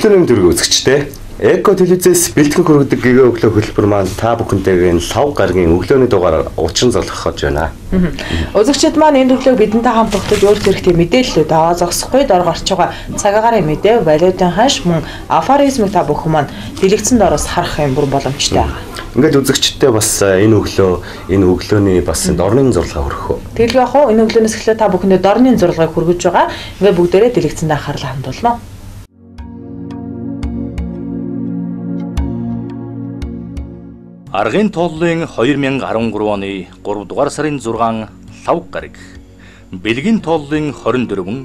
Өглөөний дөрөв үзэгчтэй. Эко телевизээс бэлтгэн хүргэдэг гэгээ өглөө хөтөлбөр маань та бүхэнтэйгээ энэ лав гарагийн өглөөний дугаар уучран залгах гэж байна. Үзэгчид маань энэ өглөө бидэнтэй хамт тогтож өөр зэрэгтэй мэдээллүүд аваа зогсохгүй дор гарч байгаа цагаагаар мэдээ, валютын хаш мөн афоризмыг та бүхэн маань дэлгэцэн дороос харах юм бүр боломжтой байгаа. Ингээд үзэгчтэй бас энэ өглөөний бас дорны зурлагаа хүргэх. Тэгэл яг хоо энэ өглөөнөөс эхлээд та бүхэндээ дорны зурлагыг хүргэж байгаа. Ингээд бүгдээрээ дэлгэцэндээ анхаарлаа хандуулна. Аргын тооллын 2013 оны 3 дугаар сарын 6 лав гараг. Бэлгийн тооллын 24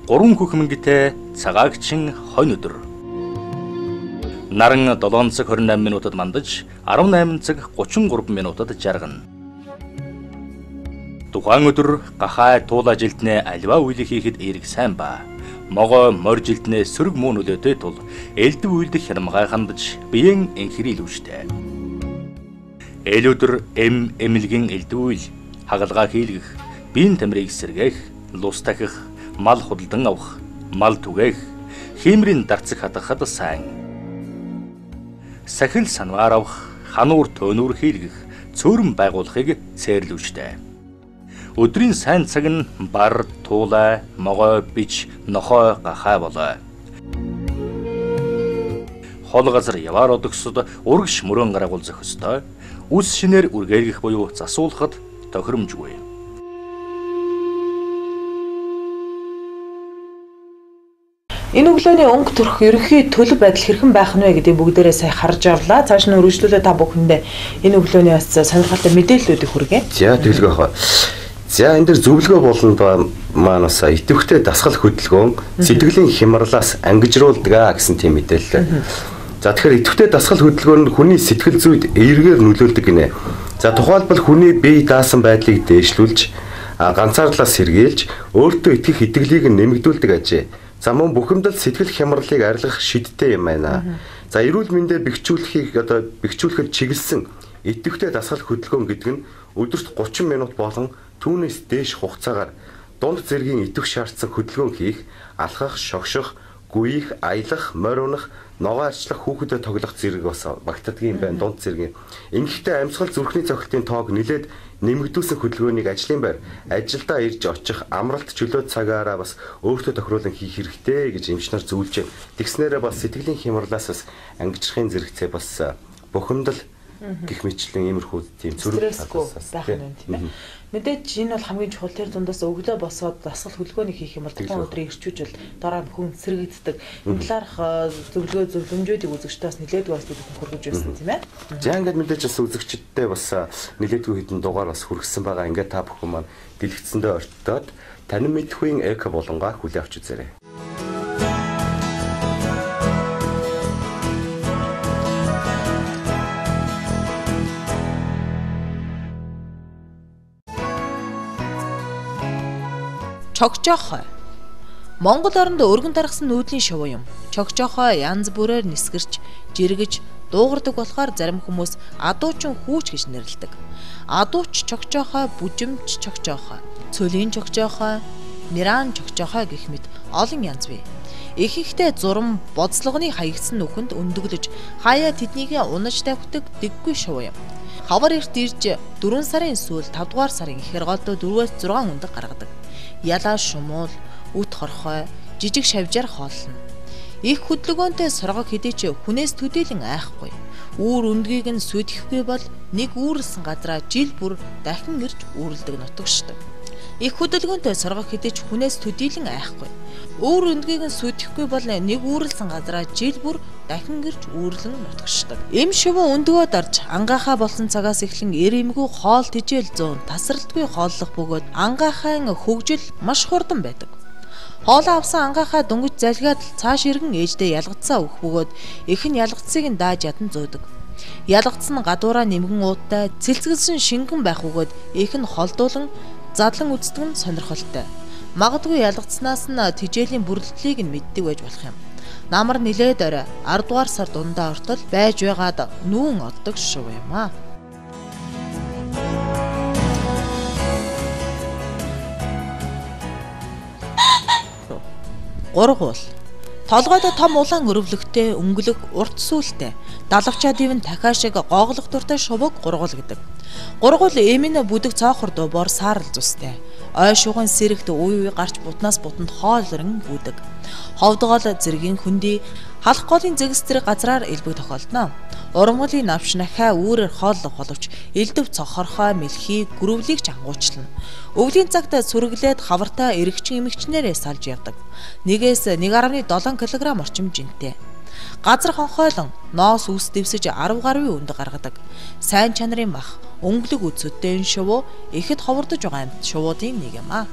3 хөхмөнгөтэй цагаагчин хонь өдөр. Наран 7 цаг 28 минутад мандаж 18 цаг 33 минутад жаргана. Тухайн өдөр гахай туула жилтнээ альва үйл хийхэд эерэг сайн ба. Могоо морь жилтнээ сөрөг муу нөлөөтэй тул элдв үйлдэх хямгай хандаж биеийн энхрийлүүштэй. Элүүдэр эмнэлгийн элдвүүл хагалгаа хийлгэх, биеийн тамирыг сэргээх, лус тахих, мал худалдан авах, мал түгээх, хиймрийн дарцах хатгахад сайн. Сахил санваар авах, хануур төөнүүр хийлгэх, цөөрөн байгуулахыг сээрлүүжтэй. Өдрийн сайн цаг нь бар, туулай, могой, бич, нохой, гахай болоо. Хол газар яваар одогсод урагш мөрөн гарагуул зохистой. Үс шинээр үргэлгэх буюу засуулахад тохиромжгүй. Энэ өглөөний өнгө төрх ерөнхий төлөв байдал хэрхэн байх нь вэ гэдгийг бүгдээрээ сая харж авлаа. Цааш нь үргэлжлүүлээ та бүхэндээ энэ өглөөний бас сонирхолтой мэдээллүүдийг хүргэе. За тэгэлгүй хаа. За энэ дэр зөвлөгөө болно маань бас идэвхтэй дасгал хөдөлгөөн сэтгэлийн хямралаас ангижруулдаг гэсэн тийм мэдээлэл. За тэгэхээр идэвхтэй дасгал хөдөлгөөн нь хүний сэтгэл зүйд эергээр нөлөөлдөг гинэ. За тухайлбал хүний бие даасан байдлыг дээшлүүлж, ганцаардлаас сэргийлж, өөртөө итгэх итгэлийг нэмэгдүүлдэг ажээ. За мөн бухимдал сэтгэл хямралыг арилгах шидтэй юм байна. За эрүүл мэндэ бэхжүүлэхэд чиглэсэн идэвхтэй дасгал хөдөлгөөн гэдэг нь өдөрт 30 минут болон түүнээс дээш хугацаагаар дунд зэргийн идэвх шаардсан хөдөлгөөн хийх, алхах, шогшох, гүйх, аялах, морь унах, ногоо арчлах, хүүхдэд тоглох зэрэг бас багтдаг юм байна дунд зэргийн. Ингэхдээ амьсгал зүрхний цохилтын тоог нэлээд нэмэгдүүлсэн хөдөлгөөнийг ажлын байр ажилдаа ирж очих амралт чөлөө цагаараа бас өөртөө тохируулан хийх хэрэгтэй гэж эмчнэр зөвлөж байна. Тэгснээрээ бас сэтгэлийн хямралаас бас ангижрахын зэрэгцээ бас бухимдал гэх мэтлэн иймэрхүү тийм зүрх байх нь тийм ээ. Мэдээж энэ бол хамгийн чухал тэр дундаас өглөө босоод дасгал хөдөлгөөнийг хийх юм бол тухайн өдрийг ирчүүжвэл дараа нь хүн сэргийддэг. Энэ талаарх зөвлөмжүүдийг үзэгчдээс нэлээдгүй бас хүргэж байсан тийм ээ. За ингээд мэдээж бас үзэгчдтэй бас нэлээдгүй хэдэн дугаар бас хүргэсэн байгаа. Ингээд та бүхэн маань дэлгэцэндээ ортоод танин мэдхийн эко болонгаа хүлээ авч үзээрэй. Чогжохой. Монгол оронд өргөн тархсан нүүдлийн шувуу юм. Чогжохой янз бүрээр нисгэрч, жиргэж, дуугардаг болохоор зарим хүмүүс адуучин хүүч гэж нэрлэдэг. Адууч чогжохой, бүжимч чогжохой, цөлийн чогжохой, ниран чогжохой гэх мэт олон янз бий. Ихэнхдээ зурам, боцлогоны хаягдсан нүхэнд өндөгдөж, хаяа тэднийг унаж тавьдаг дэггүй шувуу юм. Хавар эрт ирж 4 сарын сүүл 5 дугаар сарын ихэр голдоо 4-6 өндөг гаргадаг. Ялаа шумуул, үт хорхой, жижиг шавжаар хооллоно. Их хөдөлгөөнтэй соргог хэдий ч хүнээс төдийлөн айхгүй. Үүр өндгийг нь сүдэхгүй бол нэг үүрлсэн газараа жил бүр дахин ирж үүрлдэг нутагшдаг. Их хөдөлгөөнтэй соргог хэдий ч хүнээс төдийлөн айхгүй. Үүр өндгийг нь сүдэхгүй бол нэг үүрлсэн газараа жил бүр дахин ирж үүрлэн нутагшдаг. Эм шивүү өндгөө дарж ангахаа болсон цагаас эхлэн эрэмгүй хоол тижэл зүүн тасралтгүй хооллох бөгөөд ангахайн хөгжил маш хурдан байдаг. Хоолоо авсан ангахаа дөнгөж залгаад цааш иргэн ээждээ ялгацсан өгөх бөгөөд их нь ялгацсыг нь дааж ядан зөөдөг. Ялгацсан гадуураа нэмгэн ууттай цэлцгэлсэн шингэн байх бөгөөд их нь холдуулан задлан үздэг нь сонирхолтой. Магадгүй ялгацснаас нь тижээлийн бүрэлдлийг нь мэддэг байж болох юм. Намар нилээд орой 10 дугаар сар дундаа ортол байж байгаад нүүн оддог шив юм аа. Гургуул Толгойд том улаан өрөвлөгтэй, өнгөлөг, урт сүүлтэй, далавчаа дивэн дахиа шиг гооглох дуртай шувууг гургуул гэдэг. Гургуул эмийн бүдэг цоохор дубоор саарл зустай. Ой шуган сэрэгт үе үе гарч бутнаас бутанд хоолрон бүдэг. Ховдгоол зэргийн хөндөй халах голын зэгс зэрэг газраар элбэг тохиолдно. Урамгалын навш нахаа үүрээр хооллох боловч элдв цохорхой мэлхий гүрвлийг ч ангуучлана. Өвлийн цагт сүргэлээд хавартаа эрэгчин эмэгчнэрээ салж явдаг. 1-1.7 кг орчим жинтэй. Газар хонхойлон ноос үс дэвсэж 10 гаруй өндө гаргадаг. Сайн чанарын бах, өнгөлөг үдсөдтэй шувуу ихэд ховордож байгаа амьд шувуудын нэг юм аа.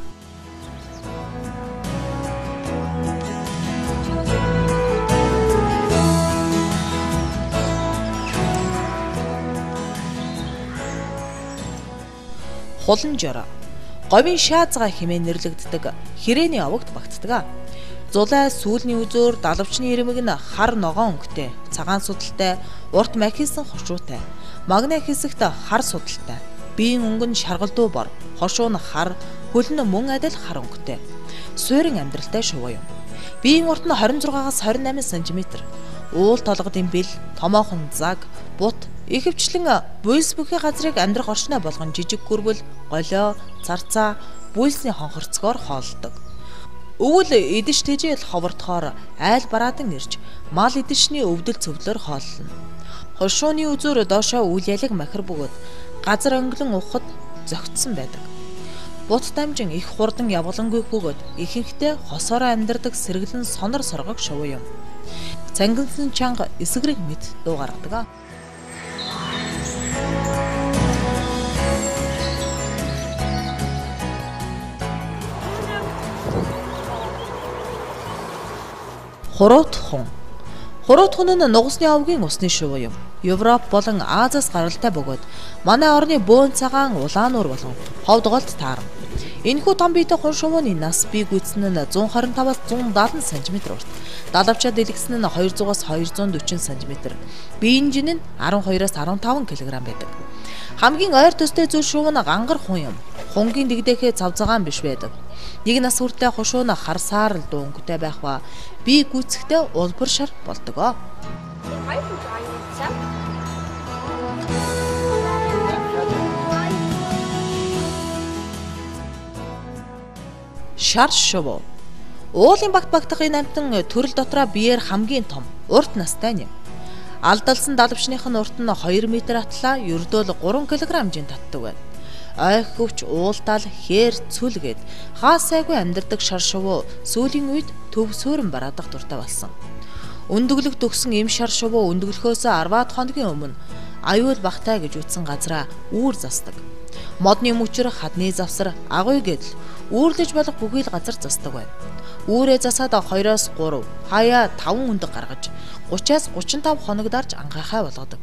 Хулан жора. Говийн шаазгаа хэмээн нэрлэгддэг хэрээний овогт багтдаг. Зулай сүүлний үзөөр далавчны ирмэг нь хар ногоон өнгөтэй, цагаан судалтай, урт махисан хошуутай, магна хэсэгт хар судалтай, биеийн өнгө нь шаргалдуу бор, хошуу нь хар, хөл нь мөн адил хар өнгөтэй. Суурин амьдралтай шувуу юм. Биеийн урт нь 26-аас 28 см. Уул толгодын бэл, томоохон заг, бут, ихэвчлэн буйс бүхий газрыг амьдрах орчноо болгон жижиг гүрбэл, голио, царцаа, буйсны хонхорцгоор хоолдог. Өвөл идэж тэжээл ховордохоор айл бараадан ирж мал идэгчний өвдөл цөвлөөр хооллоно. Хошууны үзүүр доошоо үйл ялэг махир бөгөөд газар өнгөлөн ухад зөгцсөн байдаг. Бут дамжин их хурдан явгалангүй бөгөөд ихэнхдээ хосоороо амьдардаг сэргэлэн сонор соргог шувуу юм. Цангинсан чанга эсгэрэг мэд дуу гаргадаг. Хуруут хүн. Хуруут хүн нь нугасны овгийн усны шувуу юм. Европ болон Азиас гаралтай бөгөөд манай орны бөөн цагаан улаан нуур болон ховдголд таарна. Энэхүү том биетэй хүн шувууны нас бие гүйцэн нь 125-аас 170 см урт. Далавчаа дэлгэсэн нь 200-аас 240 см. Биеийн жин нь 12-аас 15 кг байдаг. Хамгийн ойр төстэй зүйл шувуу нь гангар хүн юм. Хунгийн дэгдэхээ цавцагаан биш байдаг. Нэг нас хүртэл хушуу нь харсаар л дуунгтай байх ба бие гүйцэхдээ улбар шар болдог. Шар шувуу. Уулын багт багтахын амтан төрөл дотроо биеэр хамгийн том, урт настай юм. Алдалсан далавчных нь урт нь 2 м атлаа, ердөө л 3 кг хэмжээнд татдаг байна. Ойхөвч уултал хээр цүлгээд хаас сайгүй амьдардаг шар шувуу сүүлийн үед төв суурин бараадах дуртай болсон. Өндөглөх төгсөн эм шар шувуу өндөглөхөөс 10-аад хоногийн өмнө аюул багтай гэж үтсэн газраа үүр засдаг. Модны мөчөр, хадны завсар, агуй гэдэл үүрлэж болох бүхий л газар засдаг байна. Үүрээ засаад 2-оос 3, хаяа 5 өндөг гаргаж 30-аас 35 хоног дарж ангахаа болгодог.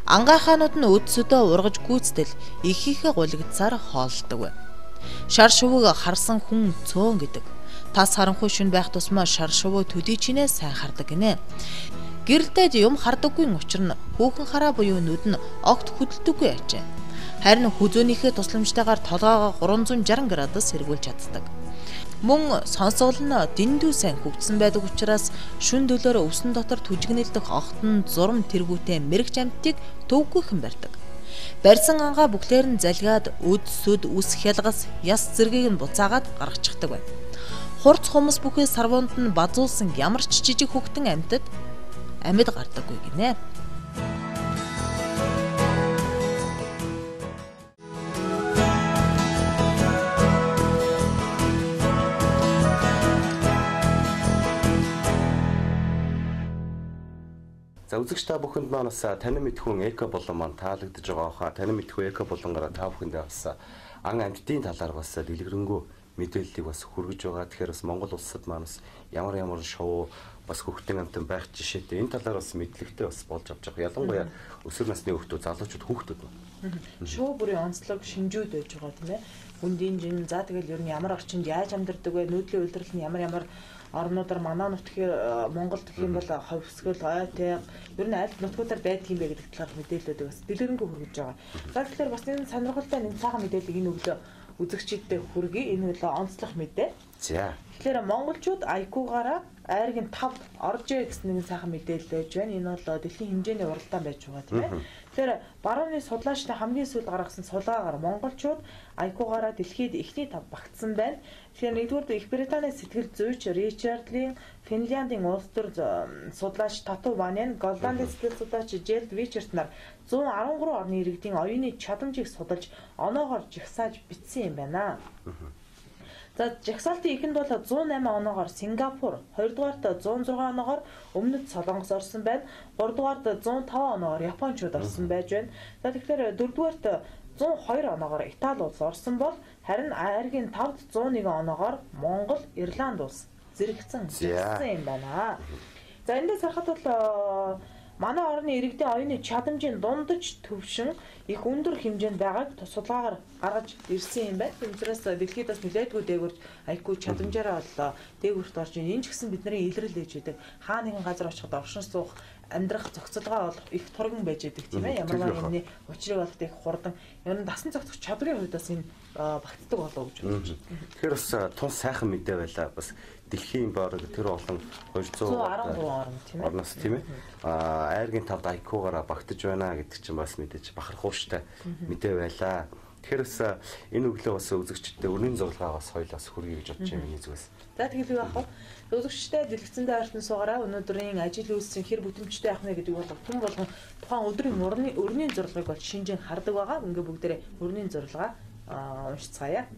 Ангахаанууд нь өдсөдөө ургаж гүйцэтгэл ихийнхээ гулигдсаар хоолдог байна. Шар шувууг харсан хүн цөөн гэдэг. Тас харанхуй шүн байх тусмаа шар шувуу төдий чинээ сайн хардаг гинэ. Гэрэлтэй юм хардаггүй учир нь хүүхэн хараа буюу нүд нь огт хөдөлдөггүй ачаа. Харин хүзөөнийхээ тусламжтайгаар толгоогоо 360 градус сэргүүлж чаддаг. Мөн сонсгол нь дэндүү сайн хөгжсөн байдаг учраас шүн дөлөөр өвсөн дотор түжигнэлдэх огтон зурм тэргүүтэй мэрэгч амьтдыг төвгүйхэн барьдаг. Барьсан ангаа бүхлээр нь залгаад өд сүд үс хялгас яс зэргийг нь буцаагаад гаргачихдаг байна. Хурц хумс бүхий сарвуунд нь базуулсан ямар ч жижиг хөвгтөн амьтад амьд гардаггүй гинэ. За үзэгч та бүхэнд маань бас танин мэдхүүн эко болон маань таалагдж байгаа хаа. Танин мэдхүү эко болонгороо та бүхэндээ бас ан амьтдын талаар бас дэлгэрэнгүй мэдээллийг бас хүргэж байгаа. Тэгэхээр бас Монгол улсад маань бас ямар шоу бас хөгтөн амтан байх жишээтэй энэ талаар бас мэдлэгтэй бас болж авч байгаа. Ялангуяа өсвөр насны хүүхдүүд, залуучууд хүүхдүүд байна. Шоу бүрийн онцлог шинжүүд байж байгаа тийм ээ. Хүндийн жин за тэгэл ер нь ямар орчинд яаж амьдардаг вэ? Нүүдлийн үйлдвэрлэл нь ямар орнуудаар манай нутгийн Монголд гэх юм бол ховсгөл ойтой ер нь аль нутгуудаар байдаг юм бэ гэдэг талаар мэдээлэлүүд бас дэлгэрэнгүй хүргэж байгаа. За тэгэхээр бас энэ сонирхолтой нэг цагаан мэдээллийг энэ өглөө үзэгчдэд хүргэе. Энэ бол онцлог мэдээ. За. Тэгэхээр монголчууд айкуугаараа айргийн 5 орж ирэх гэсэн нэг сайхан мэдээлэл байж байна. Энэ бол дэлхийн хэмжээний уралдаан байж байгаа тийм ээ. Тэгэхээр барууны судлаачдын хамгийн сүүлд гаргасан сулгаагаар монголчууд IQ-гаараа дэлхийд эхний 5 багтсан байна. Тэгэхээр нэгдүгээр Их Британий сэтгэл зүйч Ричард Ли, Финляндийн улс төр судлаач Тату Ванен, Голландын сэтгэл судлаач Жерд Вичерт нар 113 орны иргэдийн оюуны чадамжийг судалж оноогоор жагсааж бичсэн юм байна. За жагсаалтын эхэнд бол 108 оноогоор Сингапур, 2 дугаарт 106 оноогоор Өмнөд Солонгос орсон байна. 3 дугаарт 105 оноогоор Япончууд орсон байж байна. За тэгэхээр 4 дугаарт 102 оноогоор Итали улс орсон бол харин айргийн 5-д 101 оноогоор Монгол, Ирланд улс зэрэгцэн юм байна. За эндээс харахад бол манай орны иргэдийн оюуны чадамжийн дундаж төвшин их өндөр хэмжээнд байгааг судалгаагаар гаргаж ирсэн юм байна. Түүнээс дэлхийд бас нэлээдгүй дээгүүр IQ чадамжаараа боллоо дээгүүрт орж ийн. Энэ ч гэсэн бидний илрэл ээж байдаг. Хаа нэгэн газар очиход оршин суух, амьдрах зохицолгоо болох их турган байж байдаг тийм ээ. Ямар нэгний учрыг олох их хурдан. Ер нь дасан зохицох чадрын хувьд бас энэ багтдаг болов гэж бодож байна. Тэгэхээр бас тун сайхан мэдээ байлаа. Бас дэлхийн бараг тэр олон 213 орноос тийм ээ. Айргийн 5-д IQ-гаараа багтаж байна гэдэг чинь бас мэдээж бахархууштай мэдээ байлаа. Тэгэхээр бас энэ өглөө бас үзэгчдээ өрнийн зурлагаас хоёлаас хүргэе гэж бодож байна миний зүгээс. За тэгэхээр яг хаа үзэгчдээ дэлгэцэндээ артын суугаараа өнөөдрийн ажил үйлсийн хэр бүтэмжтэй явах нэ гэдэг бол хүн болгон тухайн өдрийн өрнийн зурлагыг бол шинжэн хардаг байгаа. Ингээ бүгдээрээ өрнийн зурлагаа уншицгаая.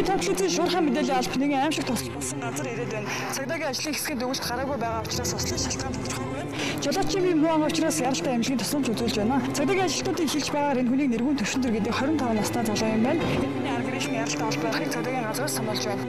телевизэн шуурхай мэдээлэл олох нэгэн аимшиг тослуулсан газар ирээд байна. Цагдаагийн ажлын хэсгийн дүгнэлт гараагүй байгаа учраас ослын шалтгаан тодорхойгүй байна. Жолоочийн бие муу учраас яралтай амжилтын тусламж үзүүлж байна. Цагдаагийн ажилтнуудын хэлж байгаагаар энэ хүнийг нэргүүн төвшөндөр гэдэг 25 настай залуу юм байна. Энэ аргишны яралтай холбоо байхыг цагдаагийн газраас сануулж байна.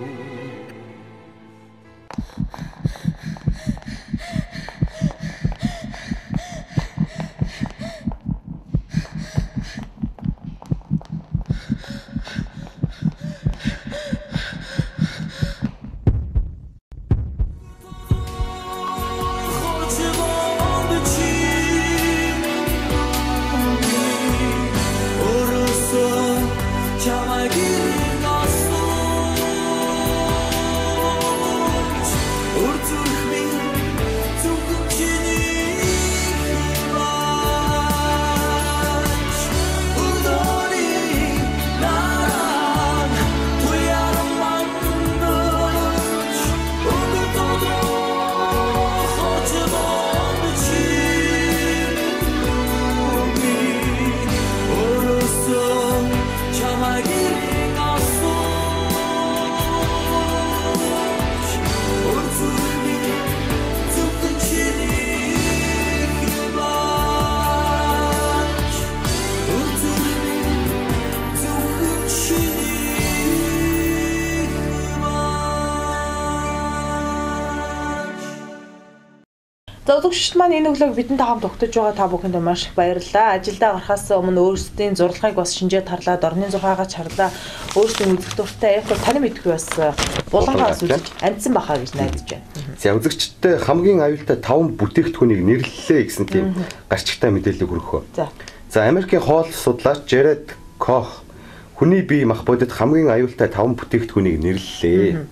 За үзэгчд маань энэ өглөөг бидэнтэй хамт тогтож байгаа та бүхэнд маш их баярлалаа. Ажилдаа гарахаас өмнө өөрсдийн зурлагыг бас шинжээд харлаад, орны зургаагаа чарлаа. Өөрсдийн үзэх дуртай яг таны мэдгүй бас булангаас үзэж амжсан бахаа гэж найдаж байна. За үзэгчдтэй хамгийн аюултай 5 бүтээгдэхүүнийг нэрлэлээ гэсэн тийм гарчигтай мэдээлэл өгөхөө. За Америкийн хоол судлаач Jared Koch хүний бие мах бодит хамгийн аюултай 5 бүтээгдэхүүнийг нэрлэлээ.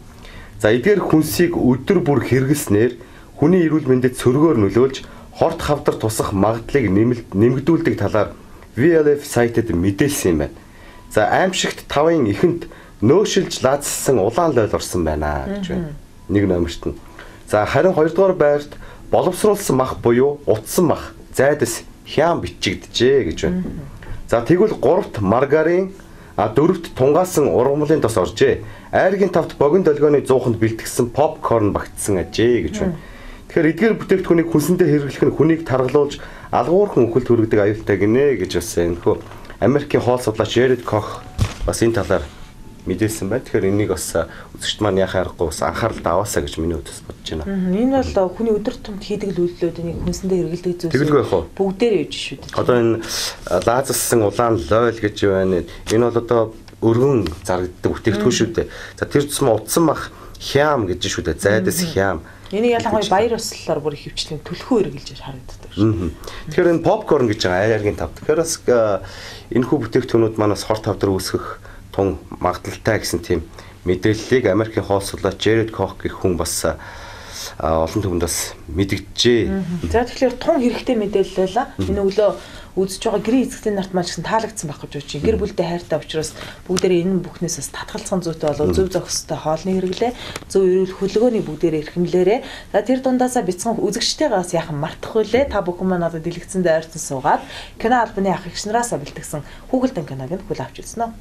За эдгээр хүнсийг өдөр бүр хэрэглэснээр хүний эрүүл мэндэд сөргөөр нөлөөлж хорт хавдар тусах магадлалыг нэмэгдүүлдэг талаар VLF сайтад мэдээлсэн юм байна. За аимшигт 5-ын эхэнд нөөшилж лаацсан улаан лойл орсон байна гэж байна. Нэг номерт нь. За харин 2 дугаар байрт боловсруулсан мах буюу утсан мах зайдас хям бичигдэжээ гэж байна. За тэгвэл 3-т маргарин, 4-т тунгаасан ургамлын тос оржээ. Айргийн 5-т богино долгионы 100-нд бэлтгэсэн попкорн багтсан ажээ гэж байна. Тэгэхээр эдгээр бүтээгдэхүүнийг хүнсэндээ хэрэглэх нь хүнийг таргалуулж алгуурхан үхэлд хүргэдэг аюултай гинэ гэж бас энэхүү Америкийн хоол судлаач Jared Koch бас энэ талаар мэдээлсэн байна. Тэгэхээр энийг бас үзэгчд маань яхаа аргагүй бас анхаарал даваасаа гэж миний хувьд бодож байна. Энэ бол хүний өдөр тутамд хийдэг үйлдэлүүдийг хүнсэндээ хэрэглэдэг зүйлс бүгдээр явж шүү дээ. Одоо энэ лаазалсан улаан лойл гэж байна. Энэ бол одоо өргөн зарагддаг бүтээгдэхүүн шүү дээ. За тэр тусмаа утсан мах хям гэж шүү дээ. Зайдас хям. Энийг ялангуяа баяр ёслолоор бүр хөвчлэн төлхөө хэрэгжилж харагддаг шүү. Тэгэхээр энэ попкорн гэж байгаа айргийн тав. Тэгэхээр бас энэхүү бүтээгдэхүүнүүд манаас хорт тавдар үүсгэх тун магадлалтай гэсэн тийм мэдээллийг Америкийн хоол судлаач Jared Koch гэх хүн бас олон түмэнд бас мэдгэжээ. За тэгэхээр тун хэрэгтэй мэдээлэл байла. Энэ өглөө үзэж байгаа гэрээ эзэгтийн нарт маань ч гэсэн таалагдсан байх гэж бодож байна. Гэр бүлтэй хайртай учраас бүгдээрээ энэ бүхнээс бас татгалцсан зүйтэй болов зөв зохистой хоолны хэрэглээ, зөв эрүүл хөдөлгөөний бүгдээрээ эрхэмлээрээ. За тэр дундаасаа бяцхан үзэгчтэйгээ бас яхан мартахгүй лээ. Та бүхэн маань одоо дэлгэцэндээ ойртон суугаад кино албаны ах эгч нараасаа бэлтгэсэн Хүүгэлдэн киног нь хүлээвч үзнэ.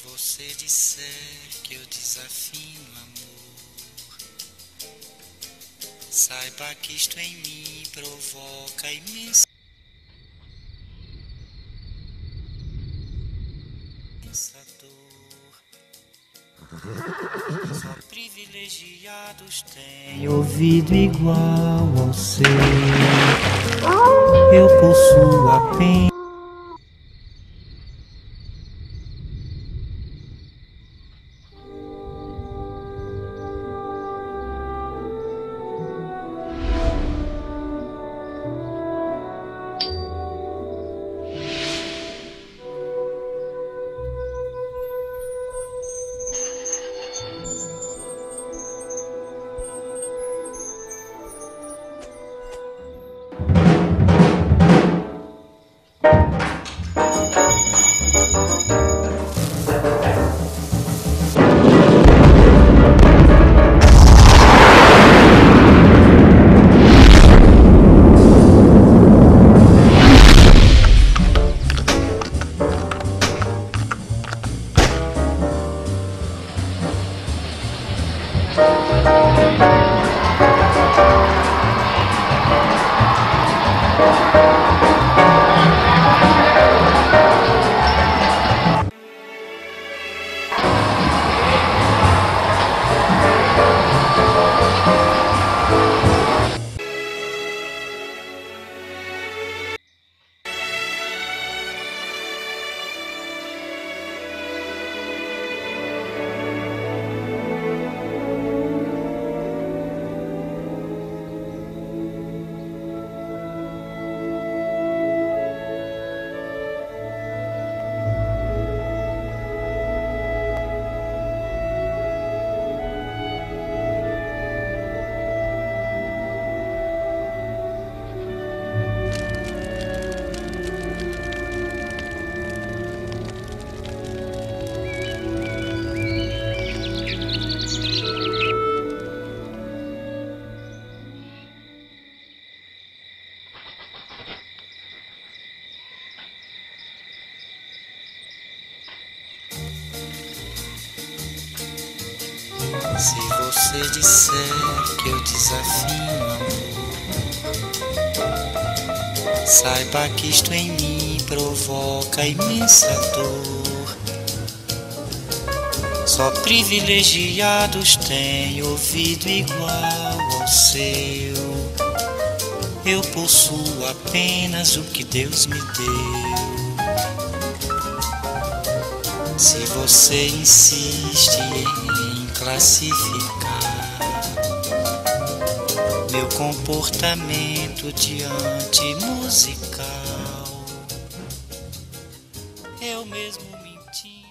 você disser que eu desafio amor, saiba que isto em mim provoca imensa dor. Só privilegiados têm ouvido igual ao seu. Eu possuo apenas se você disser que eu desafio amor, saiba que isto em mim provoca imensa dor. Só privilegiados têm ouvido igual ao seu. Eu possuo apenas o que Deus me deu. Se você insiste em classificar meu comportamento diante musical, eu mesmo mentindo.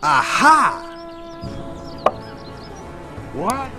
Aha! What?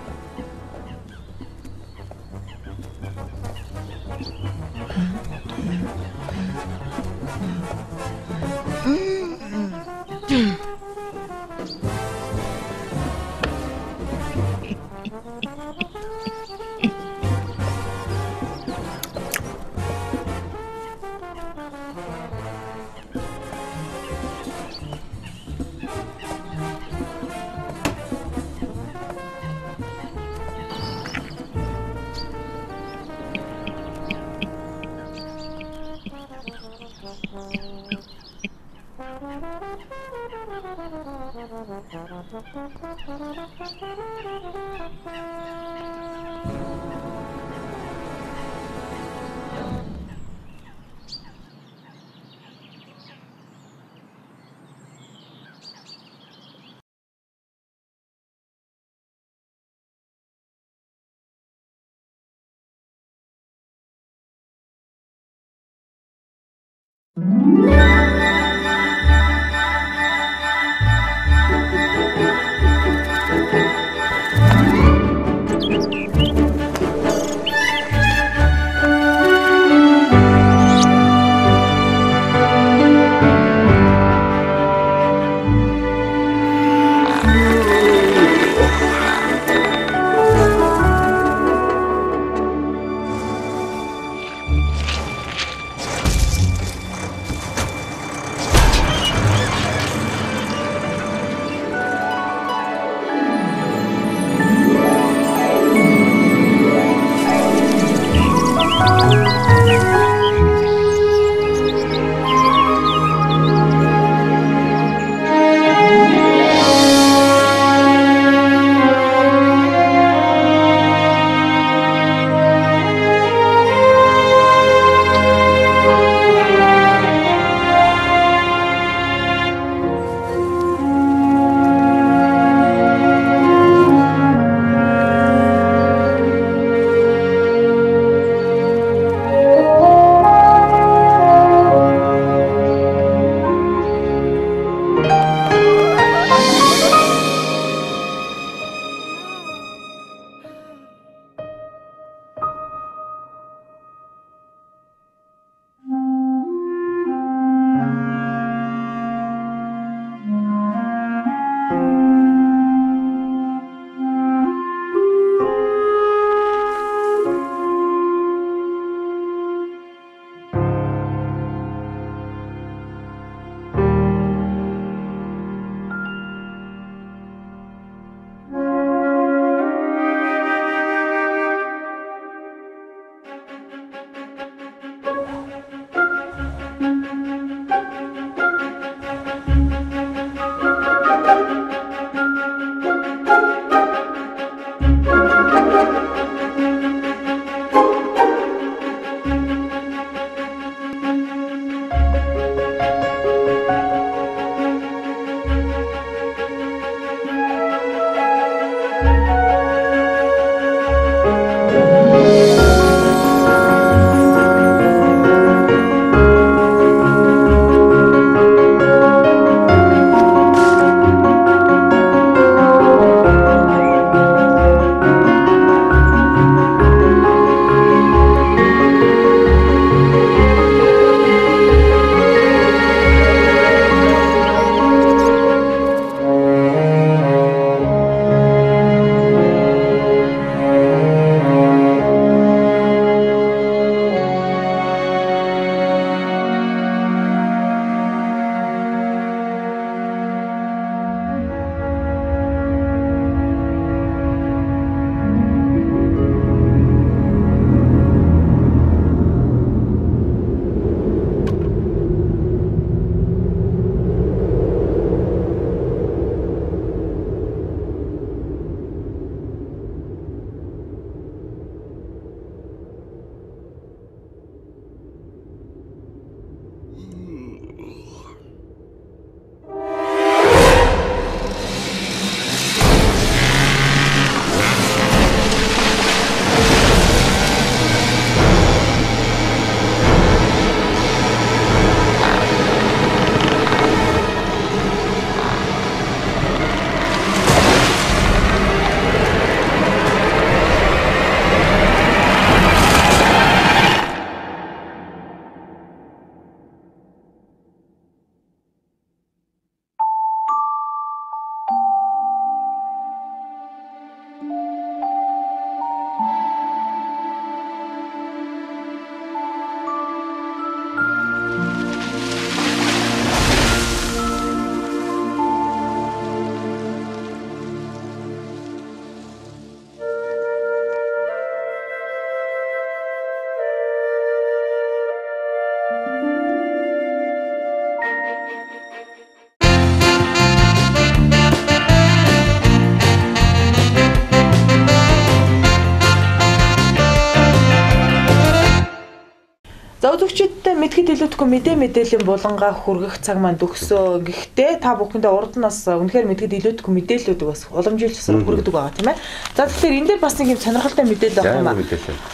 мэдхэд илүүдэхгүй мэдээллийн булангаа хүргэх цаг маань төгсөө. Гэхдээ та бүхэндээ урд нь бас үнэхээр мэдхэд илүүдэхгүй мэдээллүүд бас уламжуулж хүргэдэг байгаа тийм ээ. За тэгэхээр энэ дээр бас нэг юм сонирхолтой мэдээлэл авах юм аа.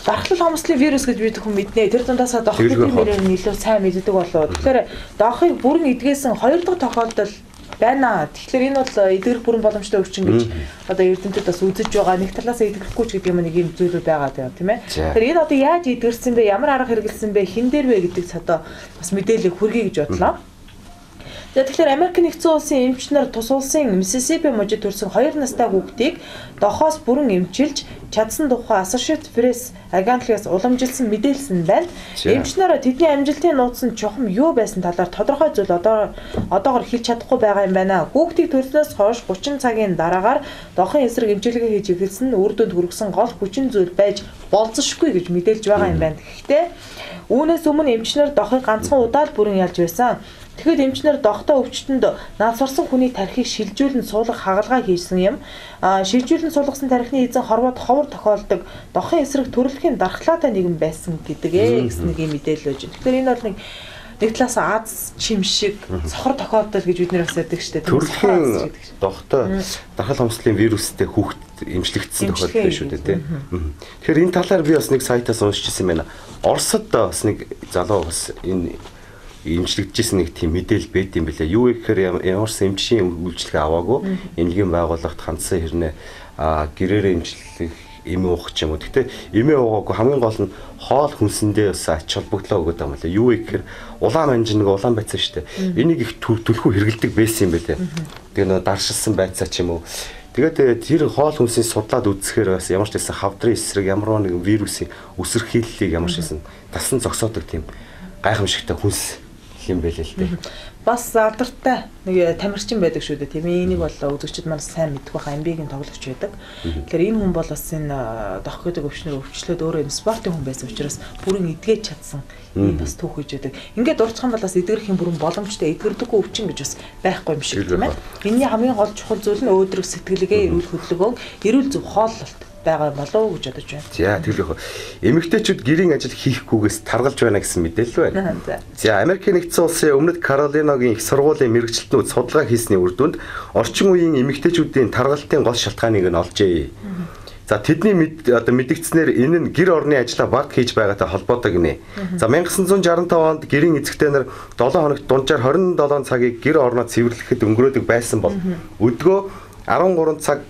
Дархлал хомслын вирус гэж бид хүн мэднэ. Тэр дундаасаа дохлын нэрээр нь илүү сайн мэддэг болоо. Тэгэхээр дохыг бүрэн эдгээсэн 2 дахь тохиолдол байна. Тэгэхээр энэ бол эдгэрэх бүрэн боломжтой өвчин гэж одоо эрдэмтэд бас үзэж байгаа. Нэг талаас эдгэрэхгүй ч гэдэг юм нэг юм зүйлүүд байгаа тийм ээ. Тэгэхээр энэ одоо яаж эдгэрсэн бэ? Ямар арга хэрэгэлсэн бэ? Хин дээр вэ гэдэг цаадаа бас мэдээлэл хүргэе гэж бодлоо. За тэгэхээр Америк нэгдсэн улсын эмч нар тус улсын Mississippi мужид төрсэн 2 настай хүүхдийг дохоос бүрэн эмчилж чадсан тухай Associated Press агентлагаас уламжилсан мэдээлсэн байна. Эмч нар тэдний амжилтын нууц нь чухам юу байсан талаар тодорхой зүйл одоогор хэлж чадахгүй байгаа юм байна. Хүүхдийг төрснөөс хойш 30 цагийн дараагаар дохын эсрэг эмчилгээ хийж эхэлсэн үр дүнд хүргэсэн гол хүчин зүйл байж болзошгүй гэж мэдээлж байгаа юм байна. Гэхдээ үүнээс өмнө эмч нар дохыг ганцхан удаа л бүрэн ялж байсан. Тэгэхэд эмчнэр дохтой өвчтөнд наалсарсан хүний тархийг шилжүүлэн суулгах хагалгаа хийсэн юм. Шилжүүлэн суулгасан тархины эзэн хорвоод ховор тохиолдог дохын эсрэг төрөлхийн дархлаатай нэгэн байсан гэдэг гэсэн нэг юм мэдээлэл өгч. Тэгэхээр энэ бол нэг талаас Аз чим шиг сохор тохиолдол гэж бид нэр бас ярьдаг шүү дээ. Төрөлхийн дохтой дархал хомслын вирустэй хүүхд эмчлэгдсэн тохиолдол шүү дээ тийм. Тэгэхээр энэ талаар би бас нэг сайтаас уншижсэн байна. Оросд бас нэг залуу бас энэ эмчлэгдэжсэн нэг тийм мэдээлэл байт юм билээ. Юу гэхээр ямар ч эмчийн үйлчлэг аваагүй эмнэлгийн байгууллагт хандсан хэрнээ гэрээрээ эмчлэх эмээ уух ч юм уу. Гэхдээ эмээ уугаагүй хамгийн гол нь хоол хүнсэндээ бас ач холбогдлоо өгöd байгаа юм лээ. Юу гэхээр улаан манжинг улаан байцаа штэ. Энийг их түлхүү хэргэлдэг байсан юм билээ. Тэгээ нөө даршилсан байцаа ч юм уу. Тэгээд тэр хоол хүнсийг судлаад үзэхээр бас ямар ч байсан хавдрын эсрэг ямар нэгэн вирусын үсэрхийллийг ямар ч байсан тасан зогсоодог тийм гайхамшигтай хүнс юм байл л дээ. Бас алдартай нэг тамирчин байдаг шүү дээ тийм ээ. Энийг бол үзэгчид маань сайн мэдэх байхаа амбигийн тоглогч байдаг. Тэгэхээр энэ хүн бол бас энэ дох гэдэг өвчнөр өвчлөөд өөрөө энэ спортын хүн байсан учраас бүрэн эдгэж чадсан ийм бас түүх гэж байдаг. Ингээд дурдсан бол бас эдгэрхийн бүрэн боломжтой эдгэрдэггүй өвчин гэж бас байхгүй юм шиг тийм ээ. Энэний хамгийн гол чухал зүйл нь өөдрөг сэтгэлгээ, эрүүл хөдөлгөөн, эрүүл зөв хооллолт байгаа болов уу гэж бодож байна. За тэгэлгүй. Эмэгтэйчүүд гэрийн ажил хийхгүйгээс таргалж байна гэсэн мэдээлэл байна. За Америкийн нэгдсэн улсын Өмнөд Каролинагийн их сургуулийн мэрэгчлэтнүүд судалгаа хийсний үр дүнд орчин үеийн эмэгтэйчүүдийн таргалтын гол шалтгааныг нь олжээ. За тэдний мэдгдснээр энэ нь гэр орны ажлаа баг хийж байгаатай холбоотой гинэ. За 1965 онд гэрийн эзэгтэй нар 7 хоногт дунджаар 27 цагийг гэр орноо цэвэрлэхэд өнгөрөөдөг байсан бол өдгөө 13 цаг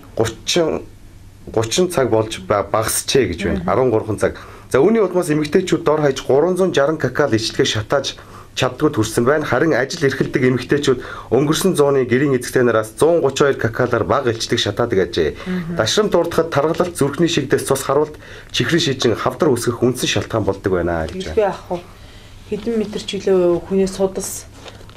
30 цаг болж багасчээ гэж байна. 13 цаг. За үүний улмаас эмэгтэйчүүд дор хаяж 360 ккал ичлэгээ шатааж чаддгүй төрсэн байна. Харин ажил эрхэлдэг эмэгтэйчүүд өнгөрсөн зууны гэрийн эзэгтэй нараас 132 ккалаар бага илчлэг шатаадаг ажээ. Дашрам дурдахад таргалалт зүрхний шигдээс цус харуулт чихрийн шижин хавдар үсгэх үндсэн шалтгаан болдог байна гэж байна. Хэдэн метр чөлөө хүний судас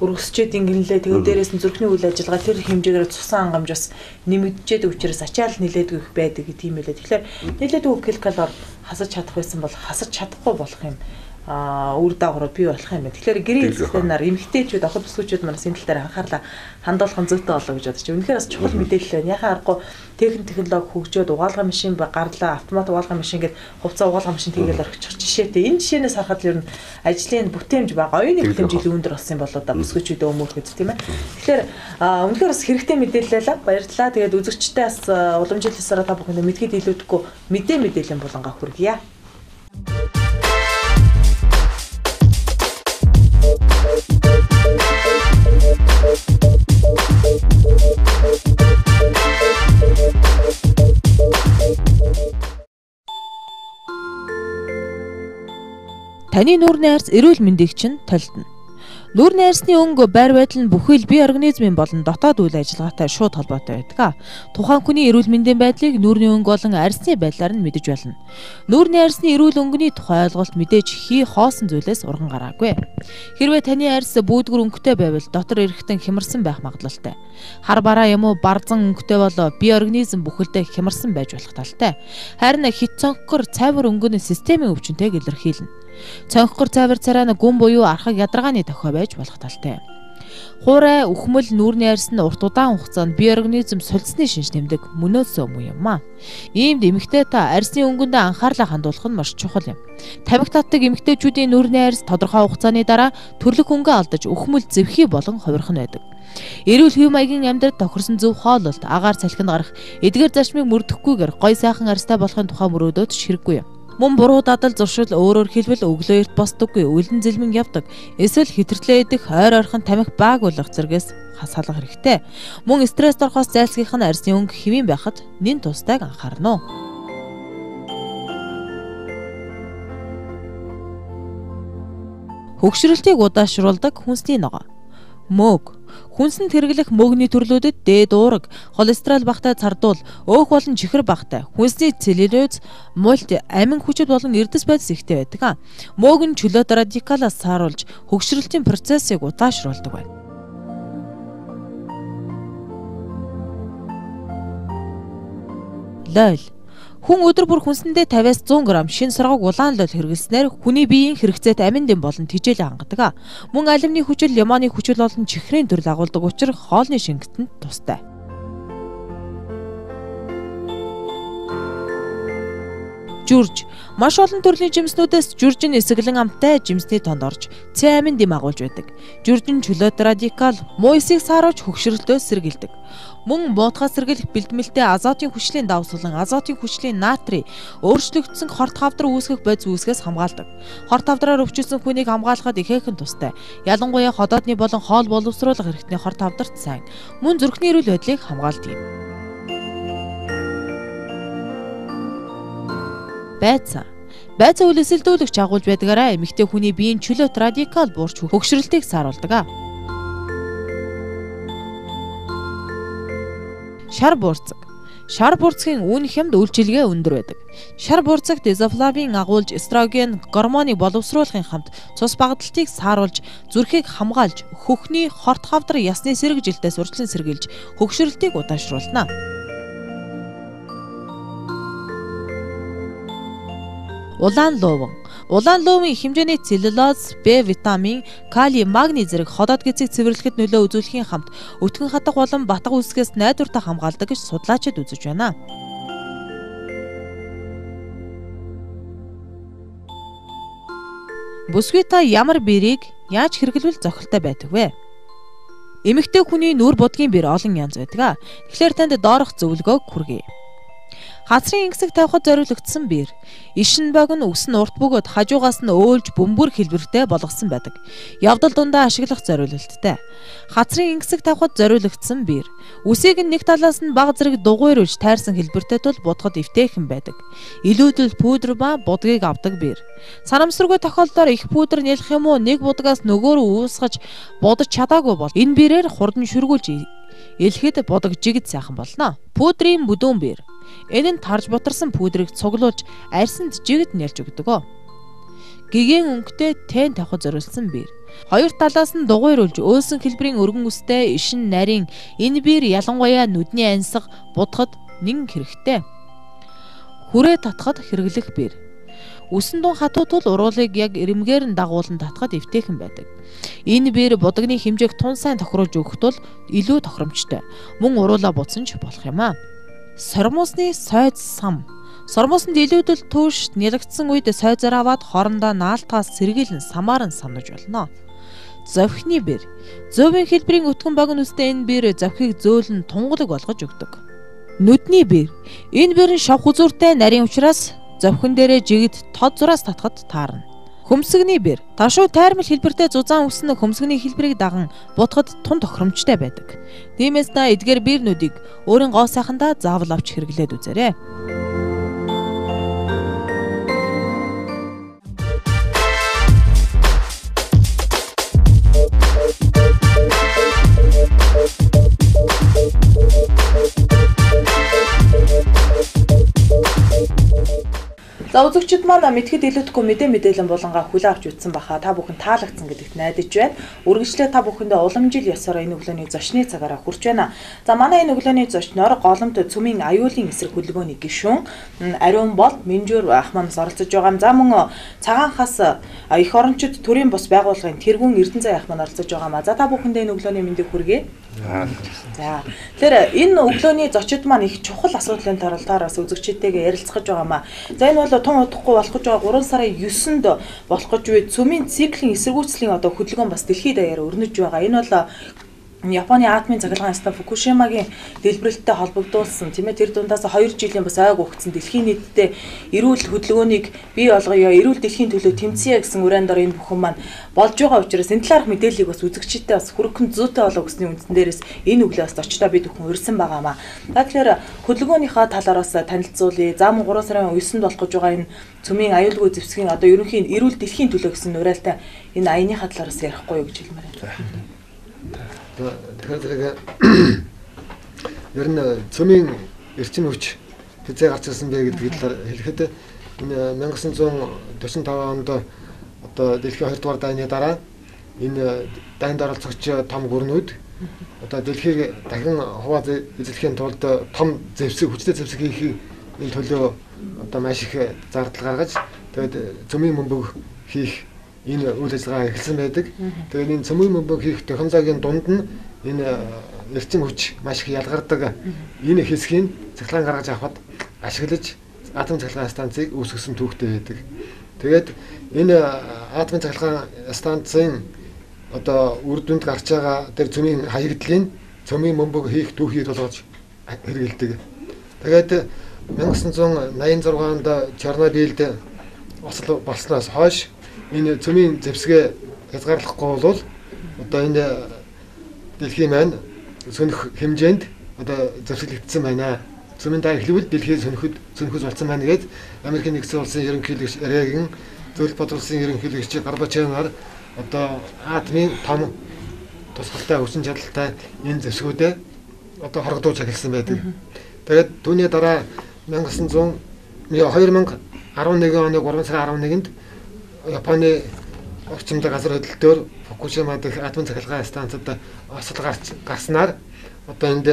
өргөсчээд ингэнлээ. Тэгээд дээрээс нь зүрхний үйл ажиллагаа тэр хэмжээгээр цусан хангамж бас нэмэгдчихэд учраас ачаал нилээдгүй их байдаг гэх юм байлаа. Тэгэхээр нилээдгүй калкалор хасаж чадах байсан бол хасаж чадахгүй болох юм. Үр дагаврууд бий болох юм байна. Тэгэхээр гэрийн эзэгтэй нар эмэгтэйчүүд охид бүсгүүчүүд манаас энэ тал дээр анхаарлаа хандуулах зүйтэй болоо гэж бодож байна. Үнэхээр бас чухал мэдээлэл байна. Яхаа аргагүй технологи хөгжөөд угаалгай машин гарлаа, автомат угаалгай машин гэдэг хувцас угаалгай машин тэгээл орчих жишээтэй. Энэ жишээнээс харахад ер нь ажлын бүтээмж байгаа. Оюуны бүтээмж илүү өндөр болсон юм болоо да бүсгүүчүүд өмөрөхөд тийм ээ. Тэгэхээр үнэхээр бас хэрэгтэй мэдээлэл л баярлалаа. Тэгээд үзэгчтэй бас уламжлалсараа та бүхэнд мэдхэд илүүдэхгүй мэдээллийн булангаа хүргье. Таны нүүр найрс эрүүл мэндийг чинь толдно. Нүүр найрсны өнгө байр байдал нь бүхэл бие организмын болон дотоод үйл ажиллагаатай шууд холбоотой байдаг. Тухайн хүний эрүүл мэндийн байдлыг нүүрний өнгө болон арьсны байдлаар нь мэдэж болно. Нүүрний арьсны эрүүл өнгөний тухай ойлголт мэдээж хий хоосон зүйлээс урган гараагүй. Хэрвээ таны арьс бүүдгэр өнгөтэй байвал дотор эрэхтэн хямарсан байх магадлалтай. Хар бараа юм уу барзан өнгөтэй бол бие организм бүхэлдээ хямарсан байж болох талтай. Харин хит цонхгор цайвар өнгөний системийн өвчнөйг илэрхийлнэ. Цонхгор цайвар царайна гүн буюу архаг ядаргааны тохио байж болох талтай. Хуурай, үхмэл, нүүрний арьс нь урт удаан хугацаанд бие организм сулцсны шинж тэмдэг мөнөөсөө муу юм аа. Иймд эмэгтэй та арьсны өнгөндөө анхаарлаа хандуулах нь маш чухал юм. Тамхи татдаг эмэгтэйчүүдийн нүүрний арьс тодорхой хугацааны дараа төрлөх өнгө алдаж үхмэл зэвхий болон хувирхан байдаг. Эрүүл хэв маягийн амьдрал тохирсон зөв хооллолт, агаар салхинд гарах, эдгээр зарчмыг мөрдөхгүйгээр гой сайхан арьстай болохын тухай мөрөөдөөд ширэггүй юм. Мөн буруу дадал зуршил өөрөөр хэлбэл өглөө эрт босдоггүй, үлдэн зэлмэн явдаг, эсвэл хэтэртлээ идэх, ойр ойрхон тамхи баг болох зэргээс хасаалах хэрэгтэй. Мөн стресс орохоос зайлсхийх нь арьсны өнгө хэвийн байхад нэн тустайг анхаарна уу. Хөгшрөлтийг удаашруулдаг хүнсний ногоо. Мөг. Хүнсэнд хэрэглэх мөгний төрлүүдэд дээд уураг, холестерол багтай цардуул, өөх болон чихэр багтай, хүнсний целлюлоз, мульти, амин хүчил болон эрдэс байдас ихтэй байдаг. Мөг нь чөлөөт радикалаас сааруулж хөгшрөлтийн процессыг удаашруулдаг байна. Лойл. Хүн өдөр бүр хүнсэндээ 50-100 г шин соргог улаан лойл хэрэглэснээр хүний биеийн хэрэгцээт амин дэм болон тэжээлээ хангадаг. Мөн алимны хүчил, лимоны хүчил болон чихрийн төрөл агуулдаг учраас хоолны шингэтэнд тустай. Жүрж. Маш олон төрлийн жимснүүдээс жүржин эсэглэн амттай жимсний тонд орж С амин дэм агуулж байдаг. Жүржин чөлөөт радикал муу эсийг сааруулж хөгшрөлтөө сэргийлдэг. Мөн муутгаас сэргийлэх бэлтгэлтэй азотын хүчлийн давсуулан азотын хүчлийн натрий өөрчлөгдсөн хорт хавдар үүсгэх бодис үүсгээс хамгаалдаг. Хорт хавдраар өвчсөн хүнийг хамгаалахад ихээхэн тустай. Ялангуяа ходоодны болон хоол боловсруулах эрхтний хорт хавдарт сайн. Мөн зүрхний эрүүл байдлыг хамгаалдаг юм. Байцаа. Байцаа үл эсэлдүүлэгч агуулж байдгаараа эмэгтэй хүний биеийн чөлөөт радикал буурч хөгшрөлтийг сааруулдаг. Шар буурцаг. Шар буурцгийн үн хямд үйлчилгээ өндөр байдаг. Шар буурцагт изофлавин агуулж эстроген гормоныг боловсруулахын хамт цус багталтыг сааруулж зүрхийг хамгаалж хөхний хорт хавдар ясны сэргэжилтээс урьдчилан сэргийлж хөгшрөлтийг удаашруулна. Улаан луван. Улаан лувын хэмжээний целлюлоз, Б витамин, калий, магний зэрэг ходоод гэцийг цэвэрлэхэд нөлөө үзүүлэхийн хамт өтгөн хатах болон батга үүсгэхээс найдвартай хамгаалдаг гэж судлаачид үзэж байна. Бүсгүй та ямар биерийг яаж хэрэглэвэл зохилтой байдаг вэ? Эмэгтэй хүний нүур будгийн биер олон янз байдаг. Тэгэхээр танд доорох зөвлөгөөг хүргэе. Хацрын ингэсэг тавихад зориулагдсан биер. Ишин баг нь үс нь урт бөгөөд хажуугаас нь өөлж бөмбөр хэлбэртэй болгосон байдаг. Явдал дундаа ашиглах зориулалттай. Хацрын ингэсэг тавихад зориулагдсан биер. Үсийг нь нэг талаас нь баг зэрэг дугуйруулж тайрсан хэлбэртэй тул будахад эвтэйхэн байдаг. Илүүдэл пудр ба будгийг авдаг биер. Санамсаргүй тохиолдолд их пудр нэлэх юм уу нэг будгаас нөгөө рүү уусгаж будаж чадаагүй бол энэ биерээр хурдан шүргүүлж элхэд будаг жигд сайхан болно. Пудрийн бүдүүн биер. Энэ нь тарж бутарсан пудрыг цуглуулж арьсанд жигд нэлж өгдөг. Гэгээн өнгөтэй тэн тавхад зориулсан биер. Хоёр талаас нь дугуйруулж өөлсөн хэлбэрийн өргөн үстэй ишин нарийн энэ биер ялангуяа нүдний ансаг будахад нэн хэрэгтэй. Хүрээ татхад хэрэглэх биер. Үсэн дун хатуутул уруулыг яг эрэмгээр нь дагуулan татхад эвтэйхэн байдаг. Энэ биер будагны хэмжээг тун сайн тохируулж өгөх тул илүү тохиромжтой. Мөн уруулаа буцсан ч болох юм аа. Сормосны сойз сам. Сормосонд илүүдэл түүш нялгдсан үед сойзоор аваад хоорондоо наалтгаас сэргийлэн самаар нь санаж болно. Зовхны биер. Зөөвийн хэлбэрийн өтгөн баг нүстэй энэ биер зовхийг зөөлөн тунгалаг болгож өгдөг. Нүдний биер. Энэ биер нь шавх үзүүртэй нарийн учраас зовхон дээрээ жигд тод зураас татхад таарна. Хөмсгний биер. Ташуу тайрмал хэлбэртэй зузаан үснэ хөмсгний хэлбэрийг даган будахад тун тохиромжтой байдаг. Тиймээс та эдгээр биернүүдийг өөрийн гоо сайхандаа заавал авч хэрэглээд үзээрэй. За За үзэгчид маань мэдхэд илүүдэхгүй мэдээлэл болонгаа хүлээн авч үзсэн баха. Та бүхэн таалагдсан гэдэгт найдаж байна. Үргэлжлээ та бүхэндээ уламжил ёсоор энэ өглөөний зочны цагаараа хүрч байна. За манай энэ өглөөний зочноор голомт цөмийн аюулын эсрэг хөдөлгөөний гишүүн Ариун бол Минжуур ах манаас оролцож байгаа. За мөн цагаанхаас эх орончид төрийн бус байгууллагын тэргүүн Эрдэнэзай ах маань оролцож байгаа. За та бүхэндээ энэ өглөөний мэндийг хүргэе. За тэгэхээр энэ өглөөний зочид маань их чухал асуудлын таралтаараас үзэгчдтэйгээ ярилцах гэж байгаамаа. За энэ бол тун удахгүй болох гэж байгаа 3 сарын 9-нд болох гэж буй цөмийн циклийн эсэргүүцлийн хөдөлгөөн бас дэлхийд даяар өрнөж байгаа. Энэ бол Японы атомын цахилгаан станц Фукушимагийн дэлбэрэлттэй холбогдуулсан тийм ээ, тэр дундаас 2 жилийн бас ойг өгсөн дэлхийн нийтэд эрүүл хөдөлгөөнийг бий болгоё, эрүүл дэлхийн төлөө тэмцэе гэсэн уриандор энэ бүхэн маань болж байгаа учраас энэ талаарх мэдээллийг бас үзэгчдтэй бас хүргэн зүйтэй болоо гэсний үндсэн дээрээс энэ өглөө бас очтоо бид бүхэн урьсан байгаамаа. Тэгэхээр хөдөлгөөнийхөө талаараас танилцуулъя. За мөн 3 сарын 9-нд болох гэж байгаа энэ цөмийн аюулгүй зэвсгийн ерөнхийн эрүүл дэлхийн төлөө гэсэн уриалтай энэ аяныхаа талаараас ярихгүй юу гэж хэлмээр байна. Тэгэхээр ер нь цөмийн эрчим хүч хязгаар гарч ирсэн бэ гэдгийг талаар хэлэхэд энэ 1945 онд одоо дэлхийн 2 дугаар дайны дараа энэ дайнд оролцогч том гүрнүүд одоо дэлхийг дахин хуваа эзлэхийн тулд том зэвсэг хүчтэй зэвсэг хийх энэ төлөө одоо маш их зардал гаргаж тэгээд цөмийн бөмбөг хийх энэ үйл ажиллагаа эхэлсэн байдаг. Тэгээд энэ цөмийн бөмбөг хийх технологийн дунд нь энэ эрчим хүч маш их ялгардаг энэ хэсгийг цахилгаан гаргаж авахд ашиглаж атом цахилгаан станцыг үүсгэсэн түүхтэй байдаг. Тэгээд энэ атом цахилгаан станцын одоо үр дүнд гарч байгаа тэр цөмийн хаягдлын цөмийн бөмбөг хийх түүхийг тулгаж хэрэгэлдэг. Тэгээд 1986 онд Чернобыльд осол болсноос хойш энэ цөмийн зэвсгээ хязгаарлахгүй бол одоо энэ дэлхийн маань сөнөх хэмжээнд одоо зэвсэглэгдсэн байна. Цөмийн даа эхлэвэл дэлхийд сөнөхөж болсон байна гэж Америкийн нэгдсэн улсын ерөнхийлөгч Рейган, зөвлөлт бодлуулсан ерөнхийлөгч Горбачеваар одоо атомын том тусгалтай хүчин чадалтай энэ зэвсгүүдэд одоо хорогдуулж эхэлсэн байдаг. Тэгээд түүний дараа 2011 оны 3 сарын 11-нд Японы орчимд газар хөдлөлтөөр Фукушима дэх атом цахилгаан станцад осол гарснаар одоо энд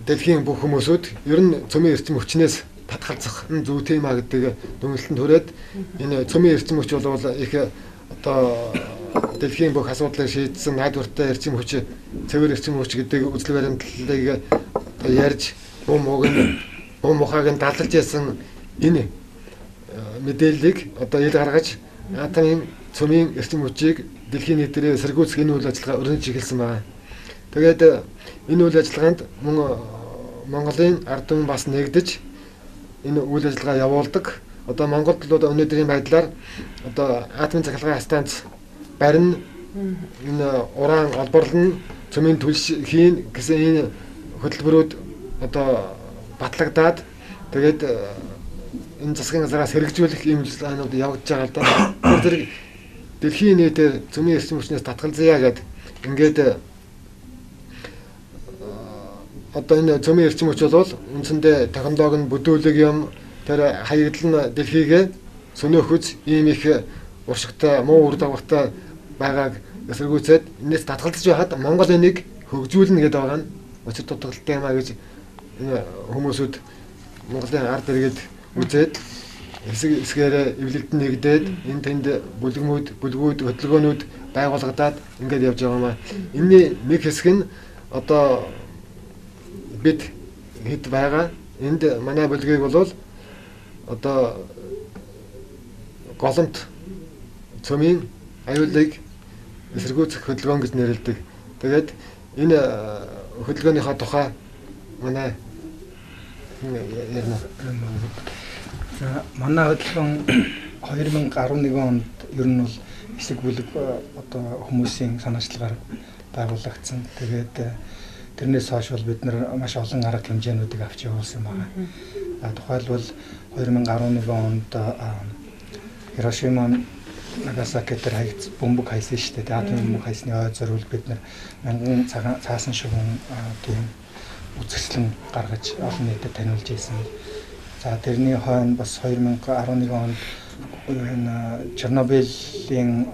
дэлхийн бүх хүмүүсүүд ер нь цөмийн эрчим хүчнээс татгалзах нь зүйтэй юм а гэдэг дүгнэлтэнд хүрээд энэ цөмийн эрчим хүч бол их одоо дэлхийн бүх асуудлыг шийдсэн найдвартай эрчим хүч, цэвэр эрчим хүч гэдэг үзэл баримтлалыг ярьж мухааг нь даллаж ясан энэ мэдээллийг одоо ил гаргаж атомын цөмийн эрчим хүчийг дэлхийн нийтээр сэргүүцэх энэ үйл ажиллагаа өрнөж эхэлсэн байна. Тэгээд энэ үйл ажиллагаанд мөн Монголын ард түмэн бас нэгдэж энэ үйл ажиллагаа явуулдаг. Одоо Монголд бол өнөөдрийн байдлаар одоо атомын цахилгаан станц барин энэ уран олборлон цөмийн төлш хийн гэсэн энэ хөтөлбөрүүд одоо батлагдаад тэгээд энэ засгийн газраас хэрэгжүүлэх юм ажиллагаанууд явагдаж байгаа л да. Тэр дэлхийн нийтээр цөмийн эрчим хүчнээс татгалзъя гэдэг ингээд одоо энэ цөмийн эрчим хүч бол үндсэндээ технологи нь бүдүүлэг юм. Тэр хаягдл нь дэлхийгээ сөнөөхөж ийм их уршигтай муу үр дагавартай байгааг эсэргүүцээд энэс татгалзаж байхад Монгол энийг хөгжүүлнэ гэдэг байгаа нь учир дутагдaltaй юм а гэж энэ хүмүүсүүд Монголын ард иргэд үзээд хэсгээр эвлэлд нэгдээд энэ тэнд бүлгүүд хөтөлбөрүүд байгуулагдаад ингээд явж байгаа юм а. Энэний нэг хэсэг нь одоо бид хэд байгаа. Энд манай бүлгийг бол одоо голомт цөмийн аюулыг эсэргүүцэх хөдөлгөөн гэж нэрлэдэг. Тэгээд энэ хөдөлгөөнийхөө тухай манай ярина. За манай хөдөлгөөн 2011 онд ер нь бол хэсэг бүлэг одоо хүмүүсийн санаачлагаар байгуулагдсан. Тэгээд тэрнээс хойш бол бид маш олон арга хэмжээнүүдийг авч явуулсан байна. Тухайлбал 2011 онд Хирошима Нагасаки дээр хаягдсан бөмбөг хайсан шүү дээ. Атомын бөмбөг хайсны ой зориул бид мянган цаасан шугам тийм үзэсгэлэн гаргаж олон нийтэд таниулж ирсэн. За тэрний хойно бас 2011 онд энэ Чернобылийн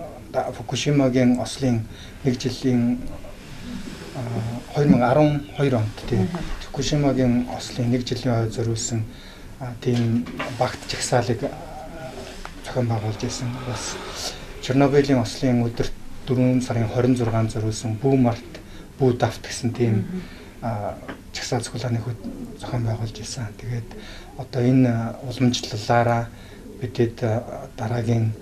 Фукушимагийн ослын 1 жилийн 2012 онд тийм Фукушимагийн ослын 1 жилийн хойд зориулсан тийм багт жагсаалыг зохион байгуулж ирсэн. Бас Чернобылийн ослын өдөрт 4 сарын 26-нд зориулсан Бүү март Бүү давт гэсэн тийм жагсаал цуглааны зохион байгуулж ирсэн. Тэгээд одоо энэ уламжлалаараа бидэд дараагийн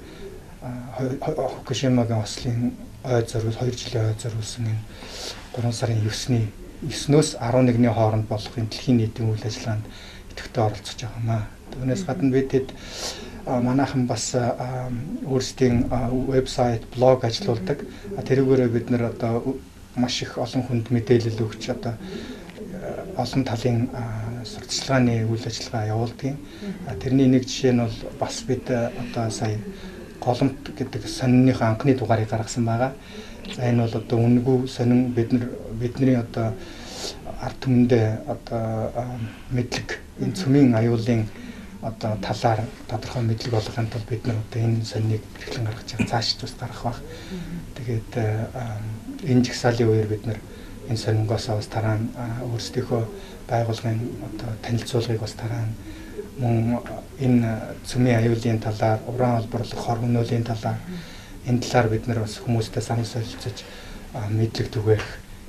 Фукушимагийн ослын ойд зориул 2 жилийн ойд зориулсан энэ 3 сарын 9-өөс 11-ний хооронд болох энэ дэлхийн нийтийн үйл ажиллагаанд идэвхтэй оролцож байгаа маа. Түүнээс гадна бидэд манайхан бас өөрсдийн вебсайт, блог ажиллаулдаг. Тэрүүгээрээ бид нэр одоо маш их олон хүнд мэдээлэл өгч одоо олон талын сурталчилгааны үйл ажиллагаа явуулдаг. Тэрний нэг жишээ нь бол бас бид одоо сая голомт гэдэг сониныхоо анхны дугаарыг гаргасан байгаа. За энэ бол одоо үнэгүй сонин бидний одоо ард түмэндээ одоо мэдлэг энэ цөмийн аюулын одоо талаар тодорхой мэдлэг олгохын тулд бид нар одоо энэ сониныг эрхлэн гаргаж байгаа. Цааш ч бас гарах баг. Тэгээд энэ жагсаалын үеэр бид нар энэ сонингоос бас дараа нь өөрсдийнхөө байгууллагын одоо танилцуулгыг бас дараа нь мөн энэ цөмийн аюулын талаар, уран олборлох, хор хөнөөлийн талаар энэ талаар бид нар бас хүмүүстэй санал солилцож мэдлэг түгээх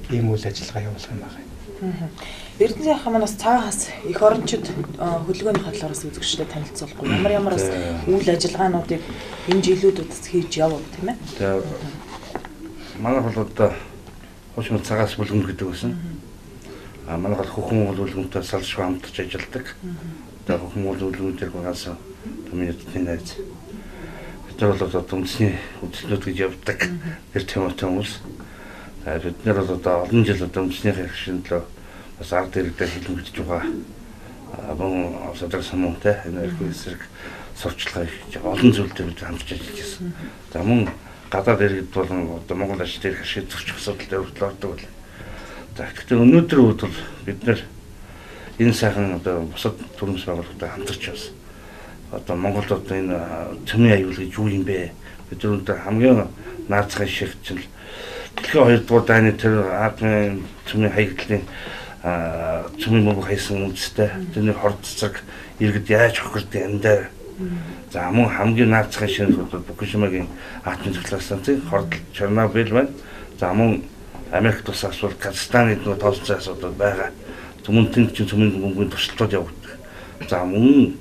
ийм үйл ажиллагаа явуулах юм байна. Эрдэнэ сайхан манаас цаагаас их орончид хөдөлгөөний хадлаараас үзэгчдэд танилцуулахгүй ямар бас үйл ажиллагаануудыг энэ жилүүдэд хийж явав тийм ээ. Тэгээ манай бол одоо хошмол цагаас бүлгэмд гэдэг байсан. Манай бол хөхөн бүлгэмтэй салшгүй хамтарч ажилладаг. Тэгээ хөхөн бүлгэмтэр багаас комьюнитийн найз. Тэр бол одоо үндэсний хөдөлгөөнүүд гэж явдаг. Тэр тематай хүмүүс. Бид нэр бол одоо олон жил одоо үндэсний хэрэгшинлөө бас ард иргэдэд хэлмэгдэж байгаа. Мөн садар самунтай энэ эрх эсрэг сурчлагыг олон зүйлтэй бид хамтарч ажиллаж байсан. За мөн гадаад иргэд болон одоо Монгол ажил дээр хэрэг зөрчих асуудал дээр хүртэл ордог байл. За гэхдээ өнөөдөр үед бол бид нэр энэ сайхан одоо бусад төрөмс байгууллагатай хамтарч явсан. Одоо Монголд одоо энэ цөмийн аюул гэж юу юм бэ? Бид өнөөдөр хамгийн наацхан шигчл дэлхийн 2 дугаар дайны тэр атомын цөмийн хаягдлын цөмийн мөнгө хайсан үндэстэй тэрний хорд цэцэг иргэд яаж хохирдیں۔ Эндээ за мөн хамгийн наацхан шинэ Фукушимагийн атомын цэцлэг станцын хорд Чернобыль байна. За мөн Америк тус асуудал Казахстаны нөгөө тоолцоо асуудал байгаа. Түмэн тэнд чинь цөмийн мөнгөний туршилтууд явагддаг. За мөн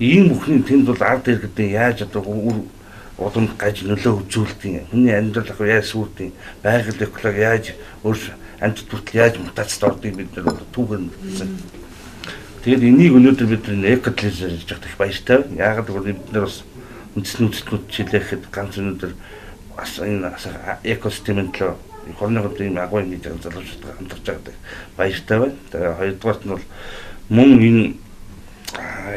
ийм бүхний тэнд бол ард иргэдээ яаж одоо удамд гаж нөлөө үзүүлдэг. Хүний амьдрал ах яаж сүрдэг. Байгаль эколог яаж өөр амьд бүртэл яаж мутацид ордгийг бид нар түүгээр мэдсэн. Тэгээд энийг өнөөдөр бид экотлизер гэж бодох их баяртай. Яагаад гэвэл бид нар бас үндэсний үзэлтнүүд чилээхэд ганц өнөөдөр бас энэ экосистемэнд л хорныход ийм агуу юм гэж залуучууд хамтарч байгаа баяртай байна. Тэгээд хоёрдугаарт нь бол мөн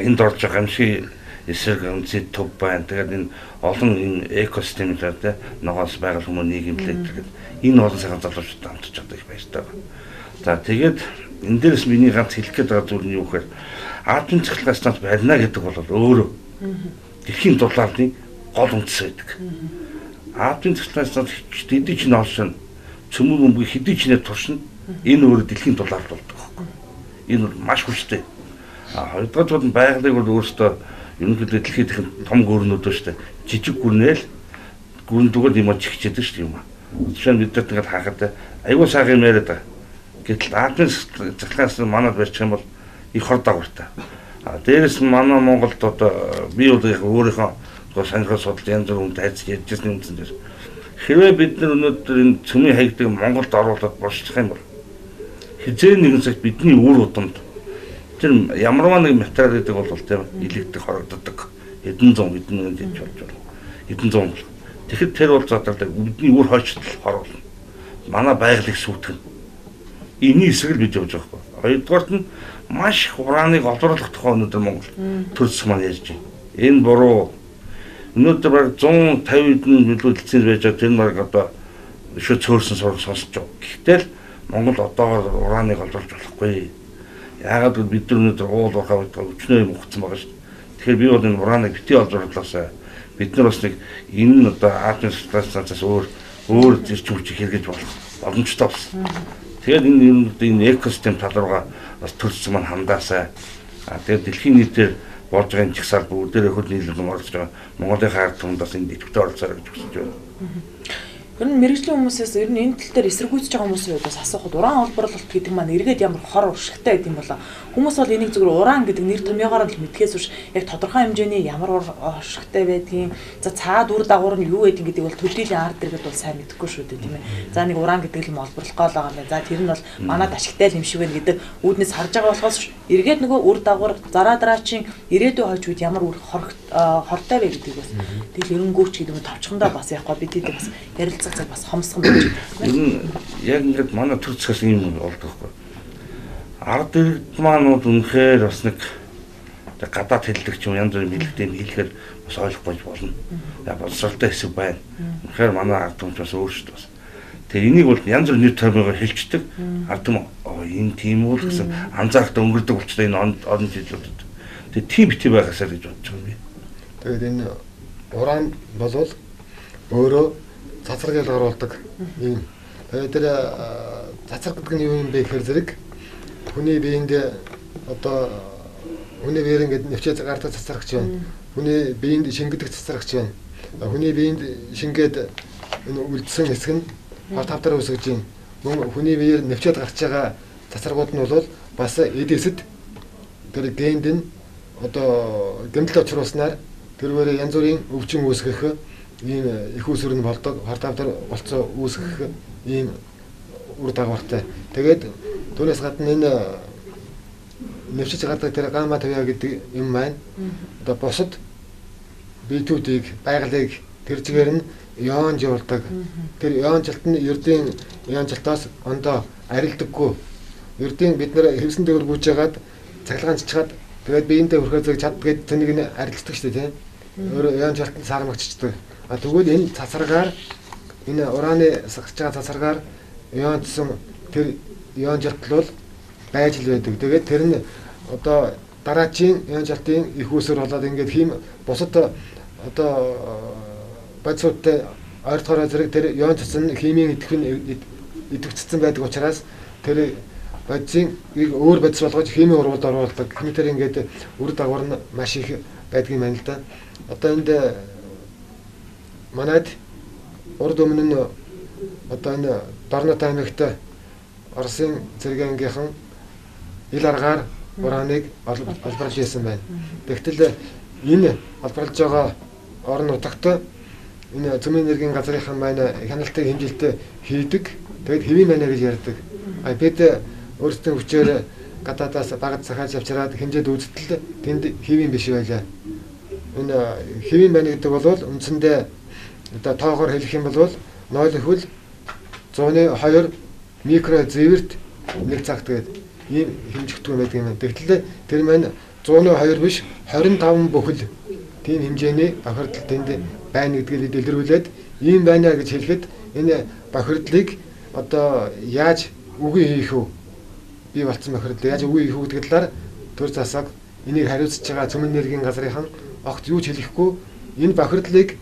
энд орж байгаа юм шиг эсрэг үндэсний төв байна. Тэгээд энэ олон энэ экосистемээр тэ ногоос байгаль хүмүүс нийгэмлээд тэгээд энэ олон сайхан залуучуудтай хамтарч байгаа их баяртай байна. За тэгээд энэ дээрээс миний ганц хэлэх гээд байгаа зүйл нь юу гэхээр атомын цэцлэг станц барина гэдэг бол өөрөө дэлхийн дулаалны гол үндэс байдаг. Атомын цэцлэг станц хэдий ч ноолшин цөмөг өмгөө хэдий ч нэ туршина энэ өөрөө дэлхийн дулаал болдог. Энэ бол маш хүчтэй. Хоёрдугаар нь байгалыг бол өөрөөсөө ерөнхийдөө дэлхийд их том гүрнүүд ба штэ жижиг гүрнээл гүрндгүүд юм чигчээд штэ юм. Жишээ нь бид нар тэгэл хаахад аюул сайхан юм яриад байгаа. Гэтэл атомын цэцлэгээс манад барьчих юм бол их хор дагавартай. Дээрээс нь манай Монголд одоо би өөрийнхөө сонирхол судалж янз бүр хүнд хайц ярьжсэн юм дээр. Хэрвээ бид нар өнөөдөр энэ цөмийн хаягдыг Монголд оруулаад болчих юм бол хизээ нэгэн цагт бидний үр удамд тэр ямарваа нэг материал гэдэг бол тийм илэгдэх хорогддог хэдэн зуун хэдэн гэж болж байна. Хэдэн зуун. Тэгэхэд тэр бол задардаг бидний үр хойчтол хор болно. Манай байгалыг сүйтгэн. Эний эсрэг л бид явж байгаа байхгүй. Хоёрдугаарт нь маш их урааныг олборлох тухай өнөөдөр Монгол төрс маань ярьж байна. Энэ буруу. Өнөөдөр баг 150 хэдэн билүүлэлцэн байж байгаа тэр нэг одоо шөө цөөрсөн сураг сонсож байгаа. Гэхдээ л Монгол одоогоор урааныг олборлож болохгүй. Яагаад гэвэл бид нар өнөөдөр уул уурхай өчнөө юм ухсан байгаа шүү дээ. Тэгэхээр би бол энэ урааныг бити олж оруулаасаа бид нар бас нэг энэ нь одоо атомын станцаас өөр зэрч хүч хэрэгж болох боломжтой болсон. Тэгээд энэ экосистем тал руугаа бас төрсөн маань хандаасаа тэгээд дэлхийн нийтээр болж байгаа энэ чагсаал бүгдээрээ хөл нийлүүлэн орж байгаа Монголын хаард тунд бас энэ дэвтгтээ оролцоорой гэж хүсэж байна. Ер нь мэрэгжлийн хүмүүсээс ер нь энэ тал дээр эсэргүүцэж байгаа хүмүүсийн хувьд асуухад уран олборлолт гэдэг маань эргээд ямар хор уршигтай гэдэг юм болоо. Хүмүүс бол энийг зөвхөн уран гэдэг нэр томьёогоор л мэдхээс биш яг тодорхой хэмжээний ямар уршигтай байдгийг за цаад үр дагавар нь юу гэдэг бол төдийлэн ард дэргэд бол сайн мэдэхгүй шүү дээ тийм ээ. За нэг уран гэдэг л олборлох гол байгаа юм байна. За тэр нь бол манад ашигтай л юм шиг байна гэдэг үүднээс харж байгаа болохоос эргээд нөгөө үр дагавар дараагийн ирээдүйн хойч үед ямар үр хортой вэ гэдэг бас тэгэл эренгүүч гэдэг нь товчхондоо бас яг гоо бид хэд бас ярилцах цаг бас хомсгон байж байна. Яг ингээд манай төр зэхээс юм болдог байхгүй. Ард иргэд маанууд үнэхээр бас нэг гадаад хэллэг ч юм янз бүрийн хэллэгтэй хэлэхээр бас ойлгох болж болно. Яг боловсралтай хэсэг байна. Үнэхээр манай ард түмч бас өөрсдөө бас. Тэгээ энийг бол янз бүрийн нэр томьёогоор хэлцдэг. Ард түм энэ тийм үү гэсэн анзаарахтай өнгөрдөг болчихлоо энэ олон жилүүдэд. Тэгээ тийм бити байгаасаа гэж бодож байгаа юм. Тэгээд энэ уран болвол өөрөө цацрагыг оруулдаг юм. Тэгээд тэр цацраг гэдэг нь юу юм бэ гэхээр зэрэг хүний биеинд одоо хүний биеэр ингээд нэвчээд гардаг цацрагч байна. Хүний биеинд шингэдэг цацрагч байна. Хүний биеинд шингээд энэ үлдсэн хэсэг нь тавтар үсгэж байна. Мөн хүний биеэр нэвчээд гарч байгаа цацрагууд нь бол бас эдээсэд тэр генд нь одоо гэмтэл очруулснаар тэрвэрээ янз бүрийн өвчин үүсгэх ийм их усүр нь болдог, хартавдар болцоо үүсгэх ийм үр дагавартай. Тэгээд түүнээс гадна энэ нэвчиж гардаг тэр гамма тавья гэдэг юм маань одоо босод биетүүдийг, байгалыг тэр чигээр нь ионж явуулдаг. Тэр ионжлт нь ердийн ионжлтоос ондоо арилдаггүй. Ердийн бид нэр хэвсэн дээгүүр гүйж ягаад цахилгаан чичгаад тэгээд биентэй хөрхөөцөг чаддгээд тэнийг нь арилддаг шүү дээ тийм. Өөр ионжлт нь сармагчдаг. Тэгвэл энэ цацрагаар энэ ураны сахиж байгаа цацрагаар ионцсон тэр ионжлт бол байж л байдаг. Тэгээд тэр нь одоо дараачийн ионжлтын их усүр болоод ингээд хийм бусад одоо бодисуудтай ойртохоор зэрэг тэр ионцсон химийн идэвхжсэн байдаг учраас тэр бодисын өөр бодис болгож химийн урвалд оруулдаг. Хэмтэр ингээд үр дагавар нь маш их байдаг юм байна л да. Одоо энд манайд урд өмнө нь одоо энэ Дорнот аймагт Оросын зэрэгийнхын ил аргаар ураныг олборлож ирсэн байна. Тэгтэл энэ олборлож байгаа орон нутагт энэ цөмийн энергийн газрынхан маань хяналтыг хэмжилтээ хийдэг. Тэгэд хэвийн байна гэж ярьдаг. Бид өөрсдөө хүчээр гадаадаас багад захиалж авчираад хэмжээд үзтэл тэнд хэвийн биш байлаа. Энэ хэвийн байна гэдэг бол үндсэндээ одоо тоогоор хэлэх юм бол 0.2 102 микро зэвэрт нэг цагт гээд ийм хэмжигддэг юм байдаг юм. Тэгтэл тэр маань 102 биш 25 бүхэл тийм хэмжээний бохирдол тэнд байна гэдгийг илэрхийлээд ийм байна гэж хэлэхэд энэ бохирдлыг одоо яаж үгүй хийх вэ? Би болцсон бохирдол яаж үгүй хийх вэ гэдэг талаар төр засаг энийг хариуцж байгаа цөмийн энергийн газрынхан огт юу ч хэлэхгүй энэ бохирдлыг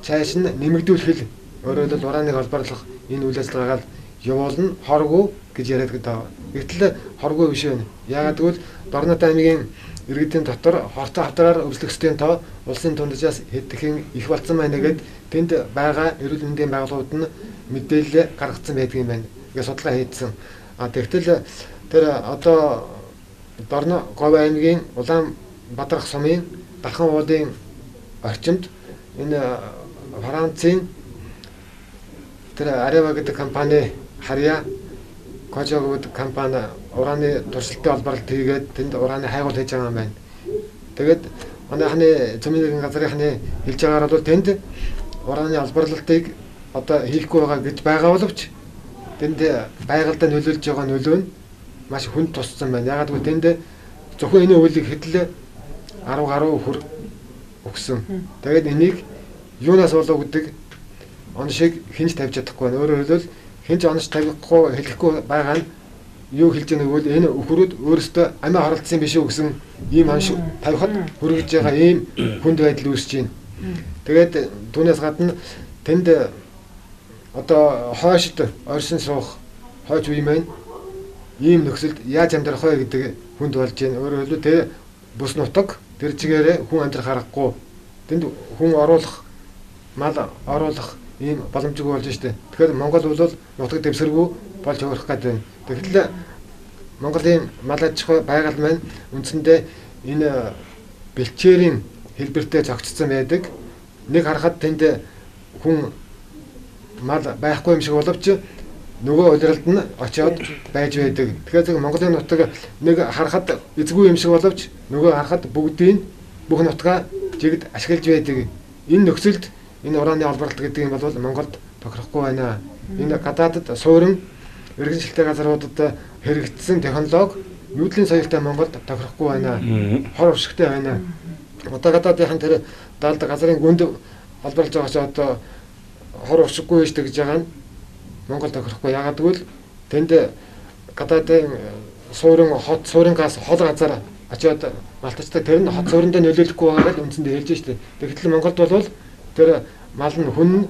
цааш нь нэмэгдүүлэх өөрөөр хэлбэл ураныг олборлох энэ үйл ажиллагаагаар явуулна хоргүй гэж яриад байгаа. Гэтэл хоргүй биш байна. Яагаад гэвэл Дорнот аймгийн иргэдийн дотор хортой хавдраар өвслөгчдийн тоо улсын тундчаас хэдхэн их болсон байна гэд тэнд байгаа эрүүл мэндийн байгууллагууд нь мэдээлэл гаргацсан байдаг юм байна. Ингээ судалгаа хийсэн. Тэгтэл тэр одоо Дорно Говь аймгийн Улаанбаатарх сумын Дархан уулын орчимд энэ Францын тэр Арева гэдэг компани харьяа Кожог гэдэг компани ураны туршилтын олборлолт хийгээд тэнд ураны хайгуул хийж байгаа юм байна. Тэгээд манайхны цөмийн газрынхны хэлж байгаагаар бол тэнд ураны олборлолтыг одоо хийхгүй байгаа гэж байгаа боловч тэнд байгальдаа нөлөөлж байгаа нөлөө нь маш хүнд туссан байна. Ягаад гэвэл тэнд зөвхөн энэ үйлийг хэдлээ 10 гаруй хүр өгсөн. Тэгээд энийг юунаас болов гэдэг он шиг хинж тавьж чадахгүй байна. Өөрөөр хэлбэл хинж онож тавихгүй хэлэхгүй байгаа нь юу хэлж байгаа нэг энэ өхөрүүд өөрөөсөө амиа харалтсан биш үү гэсэн ийм анш тавихад хүргэж байгаа ийм хүнд байдал үүсэж байна. Тэгээд түүнээс гадна тэнд одоо хойшд оршин суух хойч үе маань ийм нөхцөлд яаж амьдрах вэ гэдэг хүнд болж байна. Өөрөөр хэлбэл тэр бус нутаг тэр чигээрээ хүн амьдрах аргагүй. Тэнд хүн оруулах, мал оруулах ийм боломжгүй болж штэ. Тэгэхээр Монгол бол нутаг дэвсгэргүй болж өөрөх гэдэг байна. Тэгэхээр Монголын мал аж ахуй байгаль маань үндсэндээ энэ бэлчээрийн хэлбэртэй зохицсон байдаг. Нэг харахад тэнд хүн мал байхгүй юм шиг боловч нөгөө улиралд нь очиод байж байдаг. Тэгэхээр Монголын нутаг нэг харахад эзгүй юм шиг боловч нөгөө харахад бүгдийн бүх нутгаа жигд ашиглаж байдаг. Энэ нөхцөлд энэ ураны олборлолт гэдэг юм бол Монголд тохирохгүй байна. Энэ гадаадд суурин иргэн шилтэй газруудад хэрэгжсэн технологи нүүдлийн соёлтой Монголд тохирохгүй байна. Хор уршигтай байна. Одоо гадаадынхан тэр даалд газрын гүнд олборлож байгаа ч одоо хор уршиггүй байж гэж байгаа нь Монгол тохирохгүй. Ягаад гэвэл тэнд гадаадын сууринаас хол газар очиод малтачтай тэр нь хот сууриндаа нөлөөлөхгүй байгаа л үндсэндээ хэлж штэ. Тэгэхээр Монголд бол тэр мал нь хүн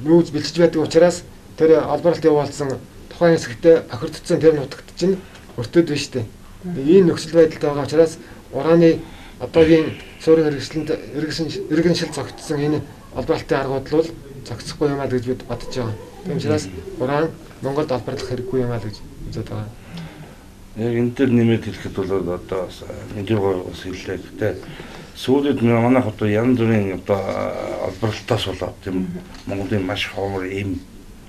нүүз бэлчж байдаг учраас тэр олборлолт явуулсан тухайн хэсэгтээ бохирдсон тэр нутагт чинь өртөд биш штэ. Ийм нөхцөл байдалтай байгаа учраас ураны одоогийн суурин иргэн шил зогтсон энэ олборлолтын аргууд бол зохицохгүй юм аа гэж бид бодож байгаа. Тийм учраас уран Монголд олборлох хэрэггүй юм аа гэж үзэж байгаа. Яг энэ төр нэмээд хэлэхэд бол одоо энэ бас хэллээ. Гэтэ сүүлд манайх одоо янз бүрийн одоо олборлолтоос болоод тийм Монголын маш ховор ийм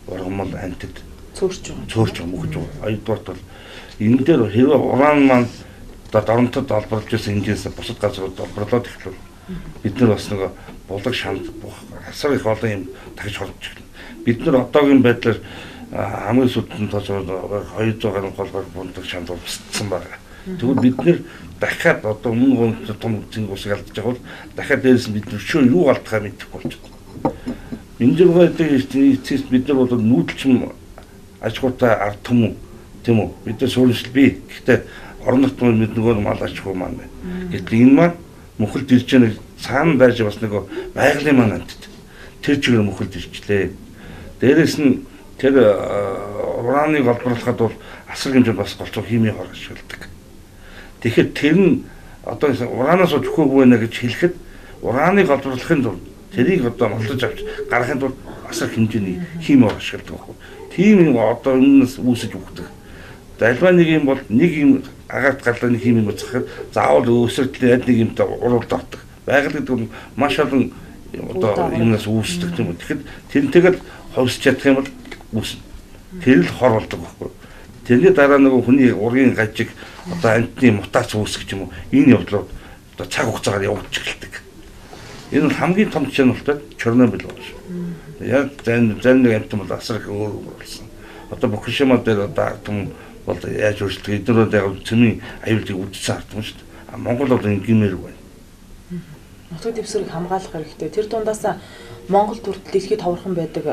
ургамал антид цөөрч байгаа мөхөж байгаа. Хоёрдугаарт бол энэ дээр хэвээ уран маань одоо доронтод олборлож байсан хэмжээс бусад газрууд олборлоод эхлэв. Бид нар бас нэг булаг шанд асар их олон юм тагж холбож эхэлнэ. Бид нар одоогийн байдлаар хамгийн сүлдэнд тооцоод 200 голбор булаг шанд устсан байна. Тэгвэл бид нэр дахиад одоо өмнө том зинг усыг алдаж байгаа бол дахиад дээрээс бид өчөө юу алдахаа мэдэхгүй болчиход. Энэ зэрэгтэй эцэст бид нар бол нүүдэлчин аж ахуйтай ард түмэн тийм үү? Бид нар суурьшил бий. Гэхдээ орон нутгийн бид нөгөө мал аж ахуй маань байна. Гэтэл энэ маань мөхөлд ирж байгаа нэг цаана байж бас нэг байгалийн маань антид тэр чигээр мөхөлд ирчлээ. Дээрээс нь тэр ураныг олборлоход бол асар хэмжээнд бас голцоо химийн хор ашигладаг. Тэгэхээр тэр нь одоо уранаас өгөхгүй байна гэж хэлэхэд ураныг олборлохын тулд тэрийг одоо малтаж авч гаргахын тулд асар хэмжээний химийн хор ашигладаг байхгүй. Тийм юм одоо өмнөөс үүсэж өгдөг. Альва нэг юм бол нэг юм агаарт гарлаа нэг химийн гоцоход заавал өсөлтөд нэг юмтай уруулд ордог. Байгаль гэдэг нь маш олон одоо юмнаас үүсдэг юм. Тэгэхэд тэрнтэйгээр ховсч чадах юм бол үүснэ. Тэр л хор болдог байхгүй. Тэрний дараа нөгөө хүний ургийн гажиг одоо амтны мутац үүсгэх юм уу? Энэ явдлууд одоо цаг хугацаагаар явж эхэлдэг. Энэ бол хамгийн том чанартай Чернобыль болж. Яг зэн нэг амт бол асар их өөр болсон. Одоо Фукушима дээр одоо том бол яаж өөрчлөлт эднэрүүд яг цөмийн аюулыг үдцсэн ард юм шүү дээ. Монгол бол ингээмээр байна. Нутаг дэвсгэрийг хамгаалах хэрэгтэй. Тэр дундаас Монгол төрөлд дэлхийд товархан байдаг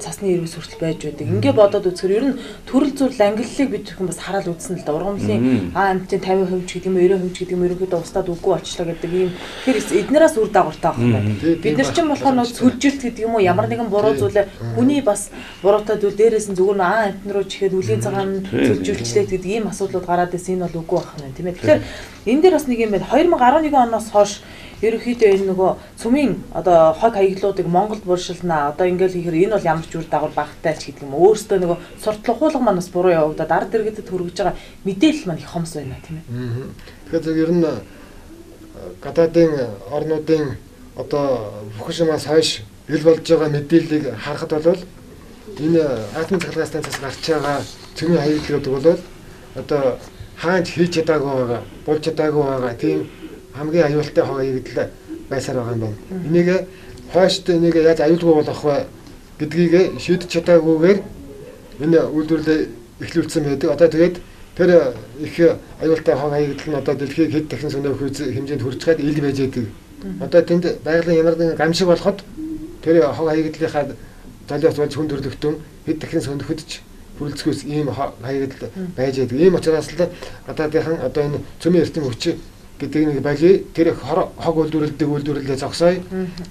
цасны ирвэс хүртэл байж байдаг. Ингээ бодоод үзэхээр ер нь төрөл зүйл ангиллалыг бид зөвхөн бас хараад үзсэн л да. Ургамлын амтын 50% ч гэдэг юм 90% ч гэдэг юм ерөнхийдөө устдад үгүй очлоо гэдэг ийм тэр эднээс үр дагавартай байгаа юм байна. Бид нар чинь болохоор нөө сүлжилт гэдэг юм уу ямар нэгэн буруу зүйлээ хүний бас буруутай зүйл дээрээс нь зүгээр нь амтн руу чихээд үлийн цагаан сүлжүүлчлээ гэдэг ийм асуудлууд гараад ирсэн энэ бол үгүй байх юм тийм ээ. Тэгэхээр энэ дээр бас нэг юм байна. 2011 оноос хойш ерөнхийдөө энэ нөгөө цөмийн одоо хог хаяглуудыг Монголд буршилнаа. Одоо ингээл хийхээр энэ бол ямар ч үр дагавар багтай ч гэдэг юм. Өөрөөсөө нөгөө сурталхуулга маань бас буруу явагдаад ард иргэдэд хүргэж байгаа мэдээлэл маань их хомс байна тийм ээ. Тэгэхээр ер нь гадаадын орнуудын одоо Фукушимаас хойш ил болж байгаа мэдээллийг харахад бол энэ атомын цахилгаан станцаас гарч байгаа цөмийн хаяглуудыг бол одоо хаанч хийж чадаагүй байгаа, болж чадаагүй байгаа тийм хамгийн аюултай хог хаягдл байсаар байгаа юм байна. Энийг хойшд энийг яаж аюулгүй болгох вэ гэдгийг шийдэж чадаагүйгээр энэ үйлдвэрлэлээ эхлүүлсэн байдаг. Одоо тэгээд тэр их аюултай хог хаягдл нь одоо дэлхийг хэд дахин сөнөөх хэмжээнд хүрч чад ил байж байдаг. Одоо тэнд байгалийн ямар нэгэн гамшиг болоход тэр хог хаягдлынхаа золиос болж хүн төрлөختөн хэд дахин сөнөхөд ч хүрэлцгөөс ийм хаягдл байж байдаг. Ийм учраас л гадаадынхан одоо энэ цөмийн эрдэм хүч гэдэг нэг байли тэр хог үйлдвэрлэлээ зогсоё.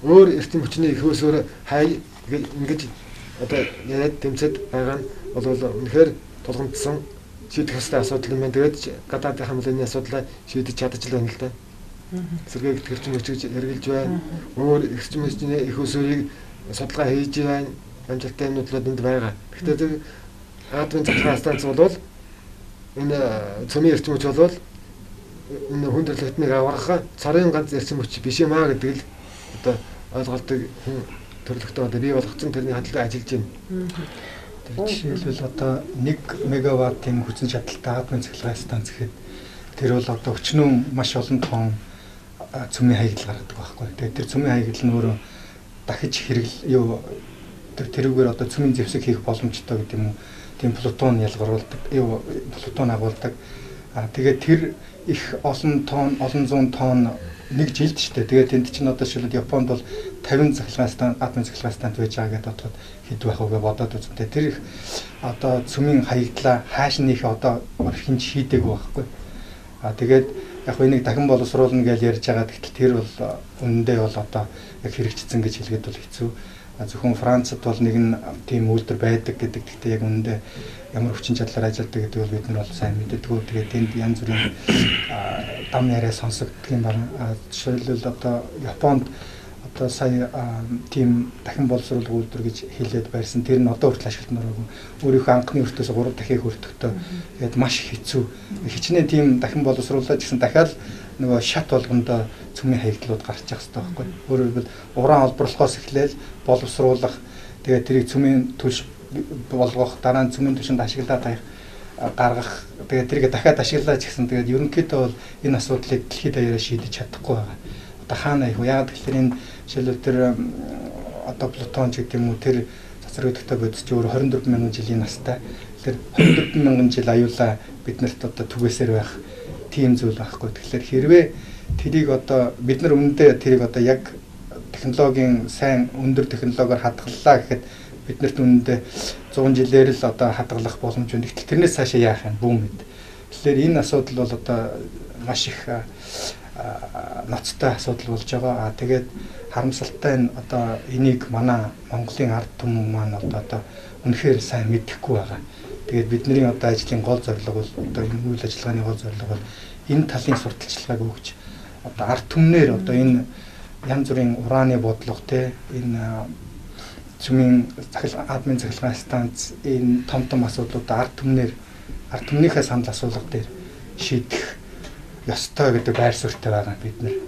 Өөр эрдэм хүчний их өсөөр хай ингэж одоо яриад тэмцээд байгаа нь бол үнэхээр тулгамдсан шийдэх ёстой асуудал юм байна. Тэгээд гадаадынхан мөлний асуудлаа шийдэж чадаж л байна л да. Сэргээгт хэрчим өчөж хэрэгжилж байна. Өөр эрчим хүчний их өсөрийг судалгаа хийж байна. Амжилттай юмнууд энд байгаа. Гэхдээ атомын захиргааны станц бол энэ цөмийн эрчим хүч бол энэ хүн төрөлхтнийг аврах царын ганц эрчим хүч биш юм аа гэдэг л одоо ойлголтыг хүн төрөлхтөө одоо бий болгоцсон тэрний хандлагыг ажиллаж байна. Жишээлбэл одоо 1 мегаваттын хүчин чадалтай атомын цахилгаан станц гэхэд тэр бол одоо өчнөө маш олон тонн цөмийн хаягдл гаргадаг байхгүй. Тэгээд тэр цөмийн хаягдл нь өөрөө дахиж тэрүүгээр одоо цөмийн зэвсэг хийх боломжтой гэдэг юм уу. Тийм плутон ялгаруулдаг, плутон агуулдаг. Тэгээд тэр их олон зуун тонн нэг жилд штэ. Тэгээд тэнд чинь одоо шилбэл Японд бол 50 цахилгаан станц, атомын цахилгаан станц байж байгаа гэдээ бодоход хэд байх вэ бодоод үзтээ. Тэр их одоо цөмийн хаягдлаа хааш нөх одоо хинж шийдэг байхгүй. Тэгээд яг энийг дахин боловсруулна гэж ярьж байгаа. Гэтэл тэр бол үнэндээ бол одоо яг хэрэгжсэн гэж хэлгээд бол хэцүү. Зөвхөн Францад бол нэгэн тийм үйлдвэр байдаг гэдэг. Гэхдээ яг үнэндээ ямар хүчин чадлаар ажилладаг гэдэг бол бид нар бол сайн мэддэггүй. Тэгээд тэнд янз бүрийн дам яриа сонсогддог юм байна. Жишээлбэл одоо Японд одоо сая тийм дахин боловсруулах үйлдвэр гэж хэлээд барьсан. Тэр нь одоо хүртэл ашиглалтанд ороогүй. Өөрийнхөө анхны өртөөс 3 дахин хүртэхдээ тэгээд маш хэцүү. Хичнээн тийм дахин боловсруулаад гэсэн дахиад нөгөө шат болгондоо цөмийн хаягдлууд гарч явах хэрэгтэй байхгүй. Өөрөөр хэлбэл уран олборлохоос эхлээл боловсруулах тэгээд тэрийг цөмийн төлш болгох дараа нь цөмийн төлшөнд ашиглаад гаргах тэгээд тэрийг дахиад ашиглаж гэсэн тэгээд ерөнхийдөө бол энэ асуудлыг дэлхийд даяараа шийдэж чадахгүй байгаа. Одоо хаана яг тэгэхээр энэ жишээлбэл тэр одоо плутон ч гэдэг юм уу тэр цацрагдахтай бодис ч өөр 24,000 жилийн настай. Тэгэхээр 24,000 жил аюулаа биднэрт одоо түгээсээр байх тийм зүйл байхгүй. Тэгэхээр хэрвээ тэрийг одоо бид нар үнэндээ тэрийг одоо яг технологийн сайн өндөр технологиор хадгаллаа гэхэд биднэрт үнэндээ 100 жилээр л одоо хадгалах боломж байна. Гэтэл тэрнээс цаашаа яах юм бүү мэд. Тэгэхээр энэ асуудал бол одоо маш их ноцтой асуудал болж байгаа. Тэгээд харамсалтай нь одоо энийг манай Монголын ард түмэн маань одоо үнэхээр сайн мэдэхгүй байгаа. Тэгээд бидний одоо ажлын гол зорилго бол одоо энэ үйл ажиллагааны гол зорилго бол энэ талын сурталчилгааг өгч одоо ард түмнэр одоо энэ янз бүрийн ураны бодлого те энэ цөмийн атомын цахилгаан станц энэ том асуудлуудаа ард түмнийхээ санал асуулга дээр шийдэх ёстой гэдэг байр суурьтай байгаа бид нар.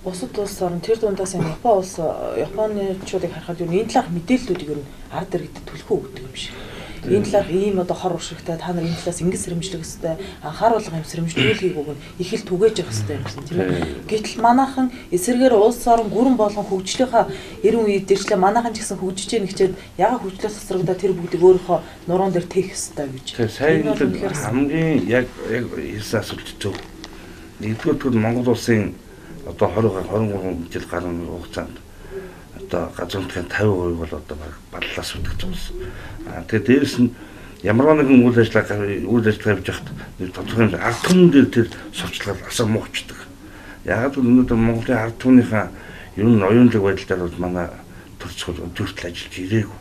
Бусад улс орн тэр дундаас Японочдыг харахад юу энэ талаарх мэдээллүүдийг ер нь ард иргэдэд төлөхөө өгдөг юм шиг. Энэ талаарх ийм одоо хор уршигтай та нар энэ талаас ингэж сэрэмжлэх ёстой, анхааруулга юм сэрэмжлүүлгийг өгнө, их л түгээж явах ёстой юм гэсэн тийм ээ. Гэтэл манайхан эсэргээр улс орн гүрэн болгон хөгжлийнхаа эрен үед дэрчлээ манайхан ч гэсэн хөгжиж яах гэчээд яга хөгжлөөс тасрагдаа тэр бүгдийг өөрийнхөө нуруунд дээр тээх ёстой гэж. Тэгэхээр сайн хамгийн яг хэлсэн асуулт зөв. Нэгдүгээр Монгол улсын одоо 23 жил гаруй хугацаанд одоо газар нутгийн 50% бол одоо баллаас үүдгэж байгаа. Тэгээд дээрэс нь ямар нэгэн үйл ажиллагаа явж байхад тодорхой ард түмэн дээр тэр сурчлага асар муучдаг. Яг л өнөөдөр Монголын ард түмнийхээ ер нь оюунлаг байдлаар бол манай төрцөл төртөл ажиллаж ирээгүй.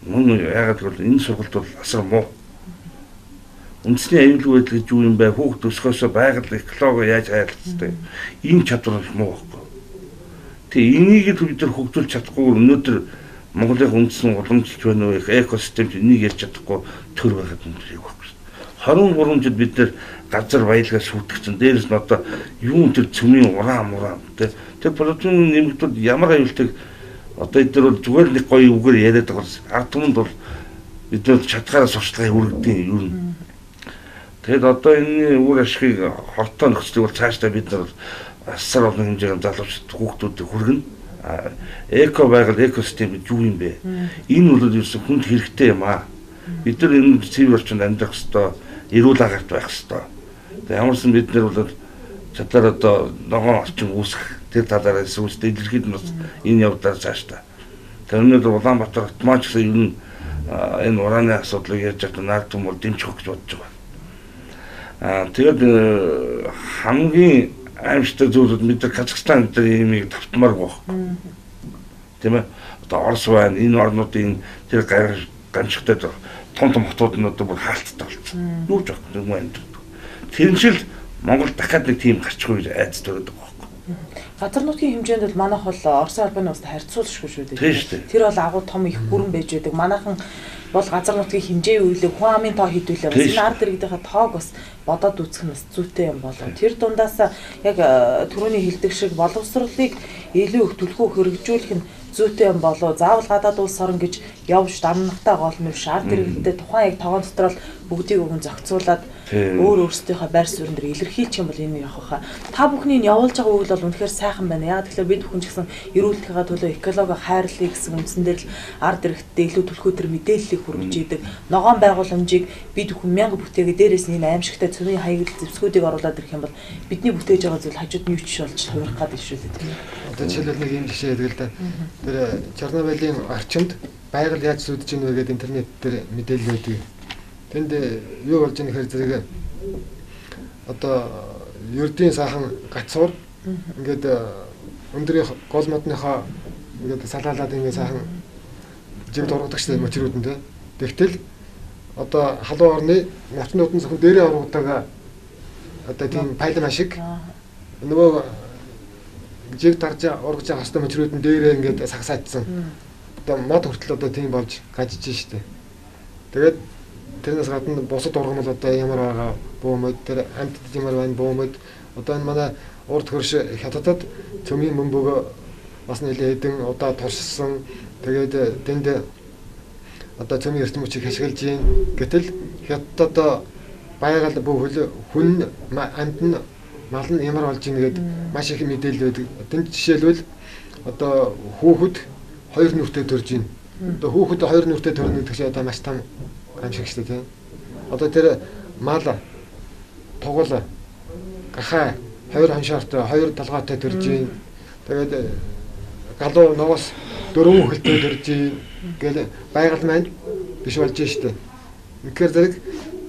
Мөн яг л энэ сургалт бол асар муу. Үндэсний аюулгүй байдал гэж юу юм бэ? Хүүхд өсгөөсөө байгаль экологи яаж хайрлах вэ? Энэ чадвар муу байхгүй. Тэгээ энийг л бид нар хөгжүүлж чадахгүй өнөөдөр Монголын үндэсний уламжлалт байна уу? Экосистем энийг ярьж чадахгүй төр байгаад үнэхээр байхгүй. 23 жил бид нар газар баялгаа сүтгэсэн. Дээрээс нь одоо юун тэр цөмийн уран тэр плутон нэмэгдүүд ямар аюултай одоо эдгээр бол зүгээр нэг гоё үгээр яриад байгаа. Ард түмэнд бол бид нар чадхаараа сурчлагыг өргөдөө юу юм. Тэгэд одоо энэ үр ашигыг хортоо нөхцөлийг бол цаашдаа бид нар асар олон хэмжээгээр залуучууд хүүхдүүдэд хүргэнэ. Эко байгаль экосистем гэж юу юм бэ? Энэ бол ерөөсөн хүнд хэрэгтэй юм аа. Бид нар энэ цэвэр орчинд амьдрах ёстой, эрүүл агаарт байх ёстой. Тэгээ ямарсан бид нар бол чадлаар одоо ногоон орчин үүсгэх тэр талаараа сүлжээ илэрхийлэн бас энэ явдлаар цаашдаа. Тэр өнөөдөр Улаанбаатар хотмаач гэсэн ер нь энэ ураны асуудлыг яаж чадсан наад түм бол дэмжих гэж бодож байгаа. Тэгээд хамгийн аимшигтай зүйлүүд бид нар Казахстан дээр имийг тавтмаар байхгүй. Тийм ээ. Одоо Орос байна, энэ орнуудын тэр гамшигтай том хотууд бүр хаалттай болсон. Юу ч байхгүй юм байна. Тэрншил Монгол дахиад нэг тийм гарчихгүй гэж айц төрөд байгаа байхгүй. Газар нутгийн хэмжээнд бол манайх бол Орос албаны улстай харьцуулшгүй шүү дээ. Тэр бол агуу том их бүрэн байж байдаг. Манайхан бол газар нутгийн хэмжээ үйлэг хүн амын тоо хэдүүлээ. Бас энэ ард иргэдийнхээ тоог бас бодоод үзэх нь бас зүйтэй юм болов. Тэр дундаас яг түрүүний хэлдэг шиг боловсролыг илүү их түлхүү хэрэгжүүлэх нь зүйтэй юм болов. Заавал гадаад улс орн гэж явж дамнахтай гол нь биш. Ард иргэдэд тухайн яг тогоон дотор л бүгдийг өгөн зохицуулаад өөр өөрсдийнхөө байр суурин дээр илэрхийлчих юм бол энэ явах хаа. Та бүхний явуулж байгаа үйл бол үнэхээр сайхан байна. Яг тэгэхээр бид бүхэн ч гэсэн эрүүл мэндийн төлөө экологи хайрлыг гэсэн үндсэн дээр л ард иргэдэд илүү түлхүү төр мэдээллийг хүргэж идэг. Ногоон байгууламжийг бид бүхэн мянга бүтээгээ дээрээс нь энэ аимшигтай цөмийн хаягдл зэвсгүүдийг оруулаад ирэх юм бол бидний бүтээж байгаа зүйл хажууд нь юу ч болж хувирах гэдэг шүү дээ тийм ээ. Одоо жишээлбэл нэг юм жишээ хэлдэг л да. Тэр Чернобылийн орчинд байгаль яаж сүдэж ийнэ вэ гэдэг интернет дээр мэдээлэл өгдөг. Тэнд юу болж ийм хэрэг зэрэг одоо ердийн сайхан гацуур ингээд өндрийн гол модныхоо ингээд салаалаад ингээд сайхан жиг дургадаг шүү дээ мөчрүүд нь тэ. Тэгтэл одоо халуун орны навчнууд нь зөвхөн дээрээ ургадаг одоо тийм пайлма шиг нөгөө жиг дарж ургаж байгаа хэвээр мөчрүүд нь дээрээ ингээд сагсаадсан. Одоо мод хүртэл одоо тийм болж гажиж шүү дээ. Тэгээд тэрнээс гадна бусад ургамал одоо ямар байгаа бөөмөд тэр амтд ямар байна бөөмөд одоо энэ манай урд хөрш хятадд цөмийн мөнбөгөө бас нэлээд хэдэн удаа туршсан. Тэгээд тэнд одоо цөмийн эрдэм хүчийг ашиглаж юм. Гэтэл хятадд байгаль бүх хүн амт нь мал нь ямар болж ийн гэдэг маш их мэдээлэл байдаг. Тэнд жишээлбэл одоо хүүхэд 2 нүртэй төрж ийн. Одоо хүүхэд 2 нүртэй төрнө гэдэг чинь одоо маш том амшиг шүү дээ. Одоо тэр мал тугал гахаа 2 хоншоортой 2 толгойтой төрж ийн. Тэгээд галуу ногоос 4 хөлтэй төрж ийн гэл байгаль маань биш болж штэ. Тэгэхээр зэрэг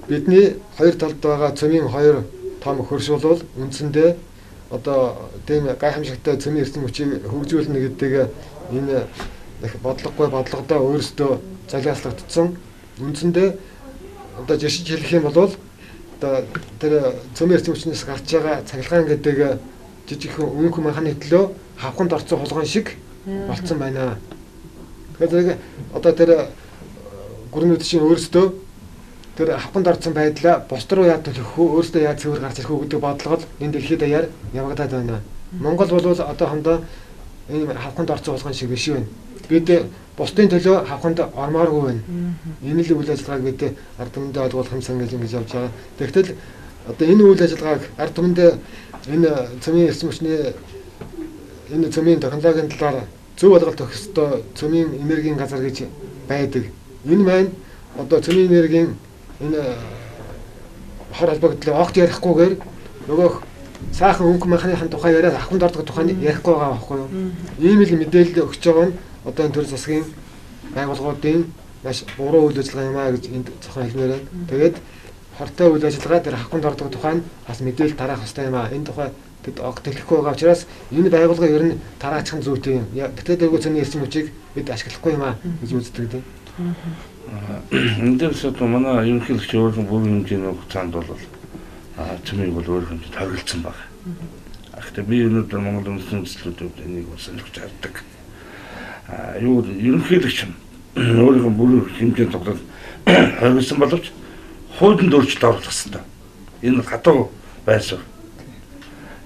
бидний 2 талд байгаа цөмийн 2 том хөрш бол үндсэндээ одоо тийм гайхамшигтай цөмийн эрдэм хүчийг хөгжүүлнэ гэдэг энэ бодлоготой бодлогодоо өөрсдөө залгааслагдсан. Үндсэндээ одоо жишж хэлэх юм бол одоо тэр цөмийн эрдэм хүчнээс гарч байгаа цахилгаан гэдэг жижигхэн өнгө маханы төлөө хавханд орцсон хулгайн шиг болцсон байна. Тэгэхээр одоо тэр гүрнүүд чинь өөрсдөө тэр хавханд орцсон байдлаа бус руу яад төлөх үү өөрсдөө яаж цэвэр гарч ирэх үү гэдэг бодлого энэ дэлхийд даяар явагдаад байна. Монгол бол одоохондоо энэ хавханд орцсон хулгайн шиг биш байна. Бид бусдын төлөө хавханд ормооргүй байна. Энэ л үйл ажиллагааг бид ард түмэндээ ойлгуулах юмсан гэж явж байгаа. Тэгтэл одоо энэ үйл ажиллагааг ард түмэндээ энэ цөмийн эрдэм хүчний энэ цөмийн технологийн талаар зөв ойлголт өгөх ёстой цөмийн энергийн газар гэж байдаг. Энэ маань одоо цөмийн энергийн энэ хор холбогдлоо огт ярихгүйгээр нөгөө сайхан өнгө махныхын тухай яриад хавханд ордог тухай ярихгүй байгаа байхгүй юу? Ийм л мэдээлэл өгч байгаа нь одоо энэ төр засгийн байгууллагуудын маш буруу үйл ажиллагаа юм аа гэж энд зохион хэлмээр байна. Тэгээд хортой үйл ажиллагаа тэр хавханд ордог тухай нь бас мэдээлэл тараах хэрэгтэй юм аа. Энэ тухай бид огт хэлэхгүй байгаа учраас энэ байгууллага ер нь тараачих нь зүйтэй юм. Гэтэл дэргүү цөмийн эрдэм хүчийг бид ашиглахгүй юм аа гэж үздэг дээ. Энд дэвсэд манай ерөнхийлөгч өөрийн бүрэн хэмжээний хугацаанд бол цөмийг бол өөр хэмжээнд хоригдсан байна. Гэхдээ би өнөөдөр Монгол үндэсний үзлүүдүүд энийг сонирхож хардаг. Юу ерөнхийлөгч өөрийн бүрэн хэмжээнд тоглоод хоригдсан боловч хуулийн өөрчлөлт оруулах хэрэгтэй. Энэ хатуу байсаар.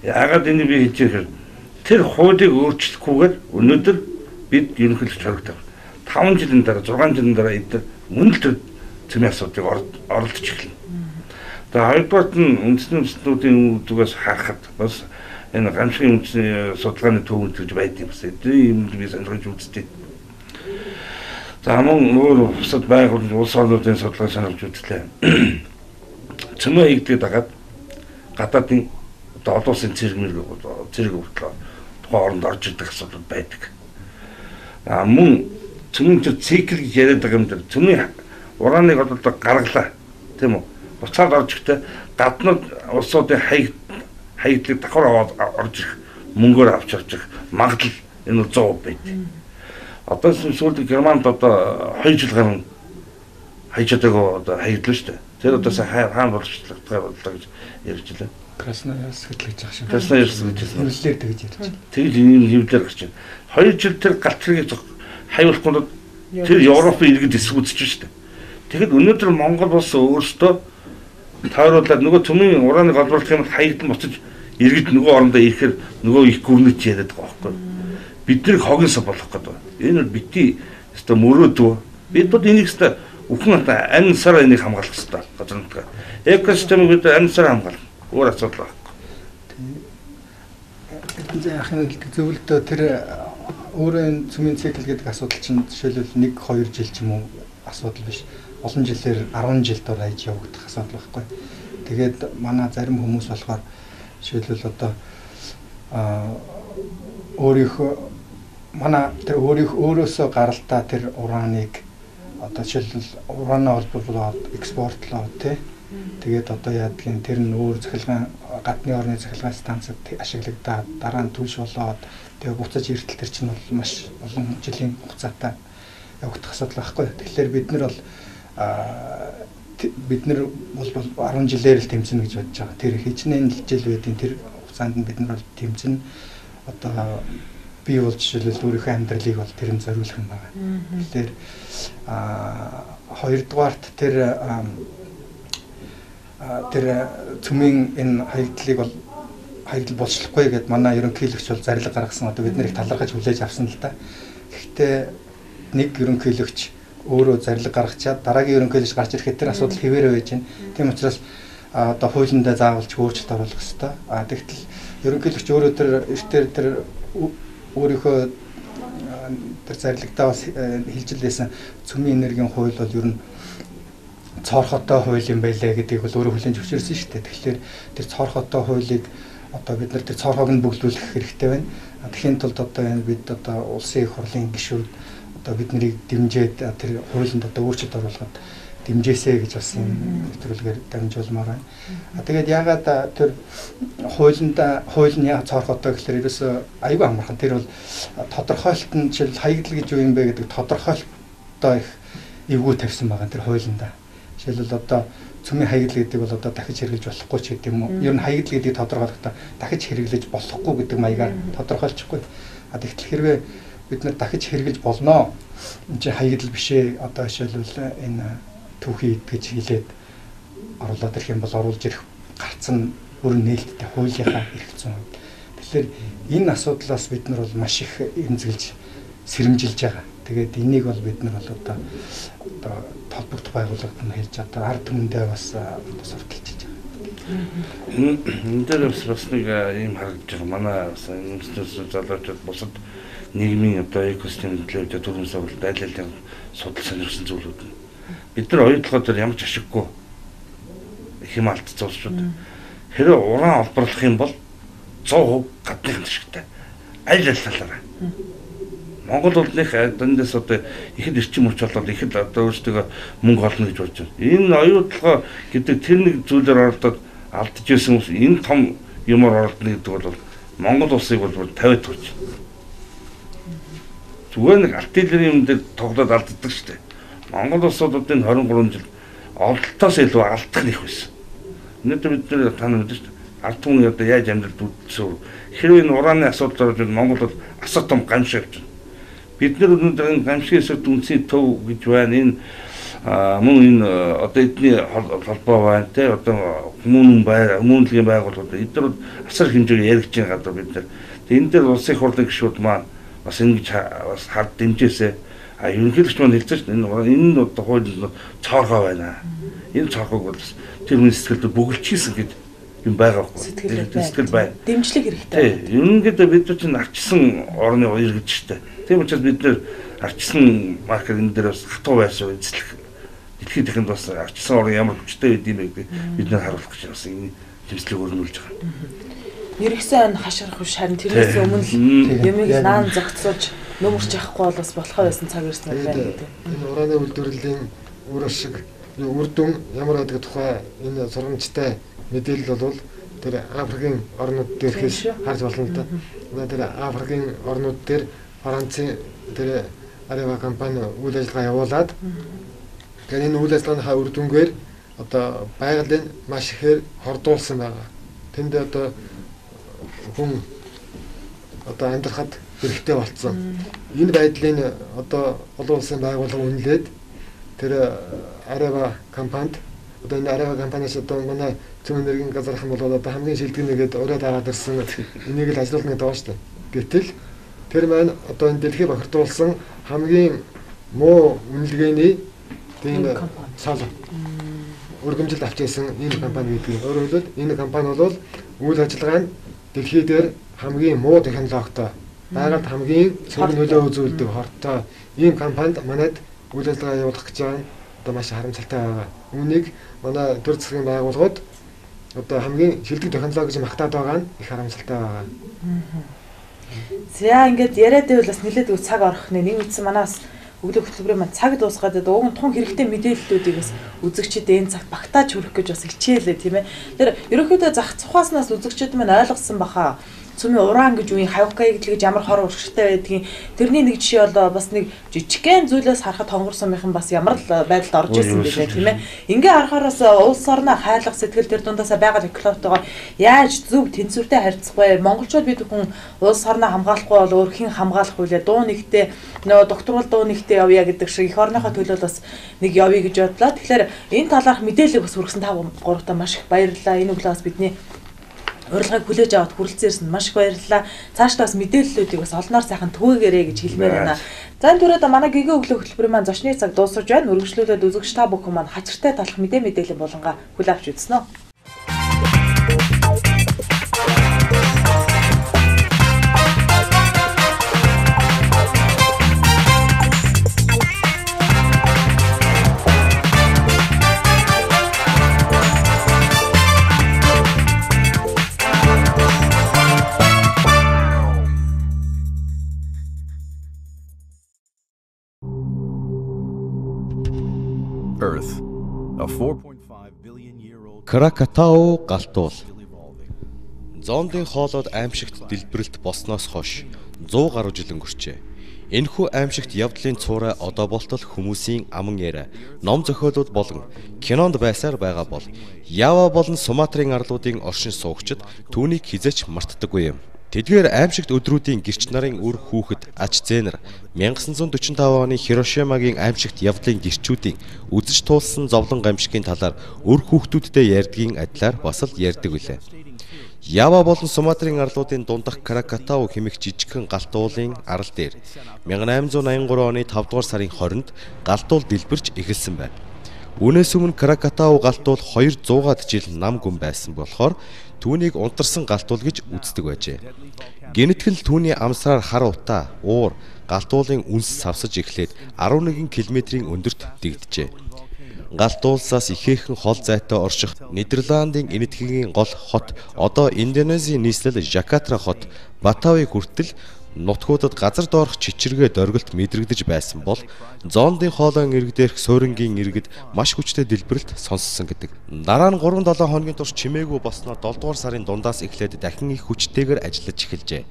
Яагаад энийг би хэлж байгаа хэрэг тэр хуулийг өөрчлөхгүйгээр өнөөдөр бид ерөнхийлөгч хоригдав. 5 жилийн дараа 6 жилийн дараа эдгээр мөн л тэр цөмийн асуудыг оролдож эхэлнэ. Тэгээ хоёрдугаарт нь үндэсний үндэстнүүдийн зүгээс харахад бас энэ гамшигын үндэсний судалгааны төвүүд гэж байдаг бас эдний юм би сонирхож үзтээ. За мөн өөр бусад байгууллагын улс орнуудын судалгаа сонирхож үзлээ. Цөмөө хийгдээд дагаад гадаадын одоо олон улсын зэрэг хүртэл тухайн оронд орж ирдэг асуудал байдаг. Мөн цөмийн цикл гэж яриад байгаа юм дээр цөмийн урааныг одоо гаргалаа тийм үү? Буцаад орж ихдээ гаднад улсуудын хаягдлыг давхар орж ирэх мөнгөөр авч явж их магадлал энэ 100% байд. Одоо сүүлд Германд одоо 2 жил гарна хайчаадаг одоо хаягдлаа шүү дээ. Тэр одоо хаан болчихлоо гэж ярьж байлаа. Красноярск гэж байгаа шүү. Красноярск гэж хэлсэн. Хөвлөлээр тэгж ярьж байна. Тэгэл энэ хөвлөлээр гарч байна. 2 жил тэр галтрыг хавуулахгүй тэр Европын иргэд эсвүүцэж шүү дээ. Тэгэхэд өнөөдөр Монгол улс өөрсдөө тойруулаад нөгөө цөмийн урааныг олборлох юм хаягдан буцаж иргэд нөгөө орондоо ирэхээр нөгөө их гүрнэж яриад байгаа байхгүй. Биднийг хогинсо болох гэдэг. Энэ бити өстө мөрөөдөө. Бид бод энийг өстө үхэн амин сар энийг хамгаалах хэрэгтэй газар нутгаа. Экосистемийг бид амин сар хамгаална. Өөр асуудал байхгүй. Тэгээ ахын зөвлөлтөө тэр өөрийн цөмийн цикл гэдэг асуудал чинь жишээлбэл 1-2 жил ч юм уу асуудал биш. Олон жилээр 10 жил дор аяж явагдах асуудал байхгүй. Тэгээд манай зарим хүмүүс болохоор жишээлбэл одоо өөрийнхөө манай тэр өөрөөсөө гаралтаа тэр урааныг одоо жишээлбэл ураанаа олборлоод экспортлоо тий. Тэгээд одоо яадгийн тэр нь өөр цахилгаан гадны орны цахилгаан станцад ашиглагдаад дараа нь түлш болоод тэгээд буцаж иртэл тэр чинь бол маш олон жилийн хугацаатай явагдах асуудал байхгүй. Тэгэхээр бид нар бол 10 жилээр л тэмцэнэ гэж бодож байгаа. Тэр хичнээн жил байдیں۔ Тэр хугацаанд нь бид нар бол тэмцэнэ. Одоо би бол жишээлбэл өөрийнхөө амьдралыг бол тэр нь зориулах юм байна. Тэгэхээр хоёрдугаарт тэр цөмийн энэ хаягдл болчихлохгүй гэдээ манай ерөнхийлөгч бол зарлиг гаргасан. Одоо бид нарыг талархаж хүлээж авсан л да. Гэхдээ нэг ерөнхийлөгч өөрөө зарлиг гаргачаад дараагийн ерөнхийлөгч гарч ирэхэд тэр асуудал хэвээрээ байж байна. Тийм учраас одоо хуулиндаа заавалж өөрчлөлт оруулах хэрэгтэй. Тэгтэл ерөнхийлөгч өөрөө тэр өөрийнхөө тэр зарлагтаа бас хэлж лээсэн цөмийн энергийн хууль бол ер нь цоорхотой хууль юм байлаа гэдгийг бол өөрөө хүлээн зөвшөөрсөн шүү дээ. Тэгэхээр тэр цоорхотой хуулийг одоо бид нар тэр цоорхоог нь бүглүүлэх хэрэгтэй байна. Тэгэхийн тулд одоо энэ бид одоо улсын их хурлын гишүүд одоо биднийг дэмжиж тэр хуулинд одоо өөрчлөлт оруулахад дэмжээсэй гэж бас энэ нэвтрүүлгээр дамжуулмаар байна. Тэгээд ягаад тэр хууль нь яг цоорхотой гэхээр ерөөсөө аюул амархан тэр бол тодорхойлолт нь жишээл хаягдл гэж юу юм бэ гэдэг тодорхойлолтоо их эвгүй тавьсан байгаа тэр хуулиндаа. Жишээлбэл одоо цөмийн хаягдл гэдэг бол одоо дахиж хэрэглэж болохгүй ч гэдэг юм уу. Ер нь хаягдл гэдгийг тодорхойлохдоо дахиж хэрэглэж болохгүй гэдэг маягаар тодорхойлчихгүй. Тэгтэл хэрвээ бид нар дахиж хэрэглэж болно. Энд чинь хаягдл бишээ одоо жишээлбэл энэ түүхий гэж хэлээд оруулаад ирэх юм бол оруулж ирэх гарцсан бүр нээлттэй хуулийнхаа эрх зүйн. Тэгэхээр энэ асуудлаас бид нар бол маш их эмзэглэж сэрэмжилж байгаа. Тэгээд энийг бол бид нар бол одоо толбогдох байгууллагад нь хэлж одоо ард түмэндээ бас сурталчилж байгаа. Энэ дээр бас нэг юм харагдаж байгаа. Манай бас эмчнээс залуучууд бусад нийгмийн одоо экосистемийн төлөө төрөмсөө бол айлын судал сонирхсан зүйлүүд нь. Бид нар оюутлогоо дээр ямар ч ашиггүй хэм алдсан улсууд. Хэрэв уран олборлох юм бол 100% гадныхан ашигтай. Аль талаараа. Монгол улсынх эндээс одоо ихэд эрчим хүч болоод ихэд одоо өөрсдөө мөнгө олно гэж бодож байна. Энэ оюутлогоо гэдэг тэр нэг зүйлээр оролдоод алдж ирсэн хүмүүс энэ том юмор оролдно гэдэг бол Монгол улсыг бол 50-д хүрч. Зүгээр нэг артиллери юм дээр тоглоод алддаг шүү дээ. Монгол улсуудын 23 жил ололтоос илүү алдах нэх байсан. Өнөөдөр бид нар тань мэдэж шүү дээ. Ард түмний одоо яаж амьдрал дүүдсэн. Хэрвээ энэ урааны асуудал орж ирвэл Монгол бол асар том гамшиг авч байна. Бид нар өнөөдөр энэ гамшигын эсрэг үнцний төв гэж байна. Энэ мөн энэ одоо эдний холбоо байна те одоо хүмүүнлэгийн байгууллагууд эдгээр асар хэмжээгээр яригдж байгаа гадар бид нар. Тэгээ энэ дээр улсын хурлын гишүүд маань бас ингэж бас хард дэмжээсэй. Ерөнхийлөгч маань хэлсэн чинь энэ одоо хууль цоорхоо байна. Энэ цоорхоог бол тэр хүн сэтгэлд бүгэлчихсэн гэдэг юм байгаа байхгүй. Сэтгэл байна. Дэмжлэг хэрэгтэй. Ерөнхийдөө бид нар чинь арчсан орны иргэд штэ. Тийм учраас бид нэр арчсан маркер энэ дээр бас хатуу байсан эзлэх дэлхийд ихэнд бас арчсан орн ямар хүчтэй байд юм бэ гэдэг бид нар харуулах гэж бас энэ тэмцлийг өрнүүлж байгаа. Ерэгсэн хашгирах биш харин тэрнээс өмнө юмыг наан зогцоож нөмөрч явахгүй бол бас болохоо байсан цаг ирсэн байна гэдэг. Энэ ураны үйлдвэрлэлийн үр ашиг, үр дүн ямар байдаг тухай энэ сургамжтай мэдээлэл бол тэр Африкийн орнууд дээрхээс харж болно л да. Тэр Африкийн орнууд дээр Францын тэр Areva компани үйл ажиллагаа явуулаад тэгээд энэ үйл ажиллагааны үр дүнгээр одоо байгалийн маш ихээр хордуулсан байгаа. Тэнд одоо хүн одоо амьдрахад хэрэгтэй болцсон. Энэ байдлын одоо олон улсын байгууллага үнэлээд тэр Areva компанид одоо энэ Areva компаниас одоо манай Цөм энергийн газархан бол одоо хамгийн шилдэг нэгэд өөрөө дагаад ирсэн энийг л ажилуулна гэдэг байгаа шүү дээ. Гэтэл тэр маань одоо энэ дэлхийг бохирдуулсан хамгийн муу үнэлгээний тийм цал өргөмжилд авч ирсэн энэ компани гэдэг. Өөрөөр хэлбэл энэ компани бол үйл ажиллагаа нь дэлхий дээр хамгийн муу технологитой байгаад хамгийн цөм нөлөө үзүүлдэг хортой ийм компанид манайд үйл ажиллагаа явуулах гэж байгаа нь одоо маш харамсалтай байгаа. Үүнийг манай төр засгийн байгууллагууд одоо хамгийн шилдэг технологи гэж магтаад байгаа нь их харамсалтай байгаа. За ингээд яриад байвал бас нэлээд цаг орох нэг үтсэн манаас өглөө хөтөлбөрийн маань цаг дуусгаад байгаа. Уг нь тун хэрэгтэй мэдээллүүдийг бас үзэгчид энэ цагт багтааж хүргэх гэж бас хичээлээ тийм ээ. Тэр ерөнхийдөө зах цухааснаас үзэгчид маань ойлгосон баха. Цөмийн уран гэж үеийн хавкай гэж ямар хор уршигтай байдгийг тэрний нэг жишээ бол бас нэг жижигхэн зүйлээс харахад хонгор сумынхан бас ямар л байдалд орж ирсэн байлаа тийм ээ. Ингээ харахаараас улс орноо хайлах сэтгэл төр дундаасаа байгаа экологтойгоо яаж зөв тэнцвэртэй харьцах вэ? Монголчууд бид хүн улс орноо хамгаалахгүй бол өөр хэн хамгаалах вэ? Дуу нэгтээ нөгөө докторвол дуу нэгтээ явъя гэдэг шиг эх орныхоо төлөө бас нэг явъя гэж бодлоо. Тэгэхээр энэ талаарх мэдээлэл бас хүргэсэн та гуравтаа маш их баярлалаа. Энэ өглөө бас бидний урилгыг хүлээж аваад хүрэлцээрсэн маш их баярлалаа. Цаашдаа бас мэдээллүүдийг бас олноор сайхан түгээгээрэй гэж хэлмээр байна. За энэ түрээд манай гигэ өглөө хөтөлбөрийн маань зочны цаг дуусаж байна. Үргэлжлүүлээд үзэгч та бүхэн маань хачиртай талах мэдээлэл болонгаа хүлээн авч үзсэн үү? Earth, a 4.5 billion year old Кракатау галтуул. Зондын хоолойд аимшигт дэлбэрэлт босноос хойш 100 гаруй жил өнгөрчээ. Энэхүү аимшигт явдлын цуурай одоо болтол хүмүүсийн аман яриа, ном зохиолууд болон кинонд байсаар байгаа бол Ява болон Суматрын арлуудын оршин суугчид түүнийг хизээч мартдаггүй юм. Тэдгээр аимшигт өдрүүдийн гэрч нарын үр хүүхэд Ач Зэнер 1945 оны Хирошимагийн аимшигт явдлын гэрчүүдийн үзэж туулсан зовлон гамшигын талаар үр хүүхдүүдтэй ярьдгийн адилаар бас л ярьдаг үлээ. Ява болон Суматрын арлуудын дундах Кракатау хэмээх жижигхэн галтуулын арал дээр 1883 оны 5 дугаар сарын 20-нд галтуул дэлбэрч эхэлсэн байна. Үүнээс өмнө Кракатау галтуул 200-аад жил нам гүн байсан болохоор түүнийг унтарсан галтуул гэж үздэг байжээ. Гэнэтгэл түүний амсраар хар утаа, уур, галтуулын үнс савсаж эхлээд 11 км-ийн өндөрт дэгджээ. Галтуулсаас ихээхэн хол зайтай орших Нидерландын энэтхэгийн гол хот одоо Индонезийн нийслэл Жакартра хот Батави хүртэл нутгуудад газар доорх чичиргээ дөргөлт мэдрэгдэж байсан бол зондын хоолойн иргэдэрх суурингийн иргэд маш хүчтэй дэлбэрэлт сонссон гэдэг. Дараа нь 3-7 хоногийн турш чимээгүй болсноо 7 дугаар сарын дундаас эхлээд дахин их хүчтэйгээр ажиллаж эхэлжээ.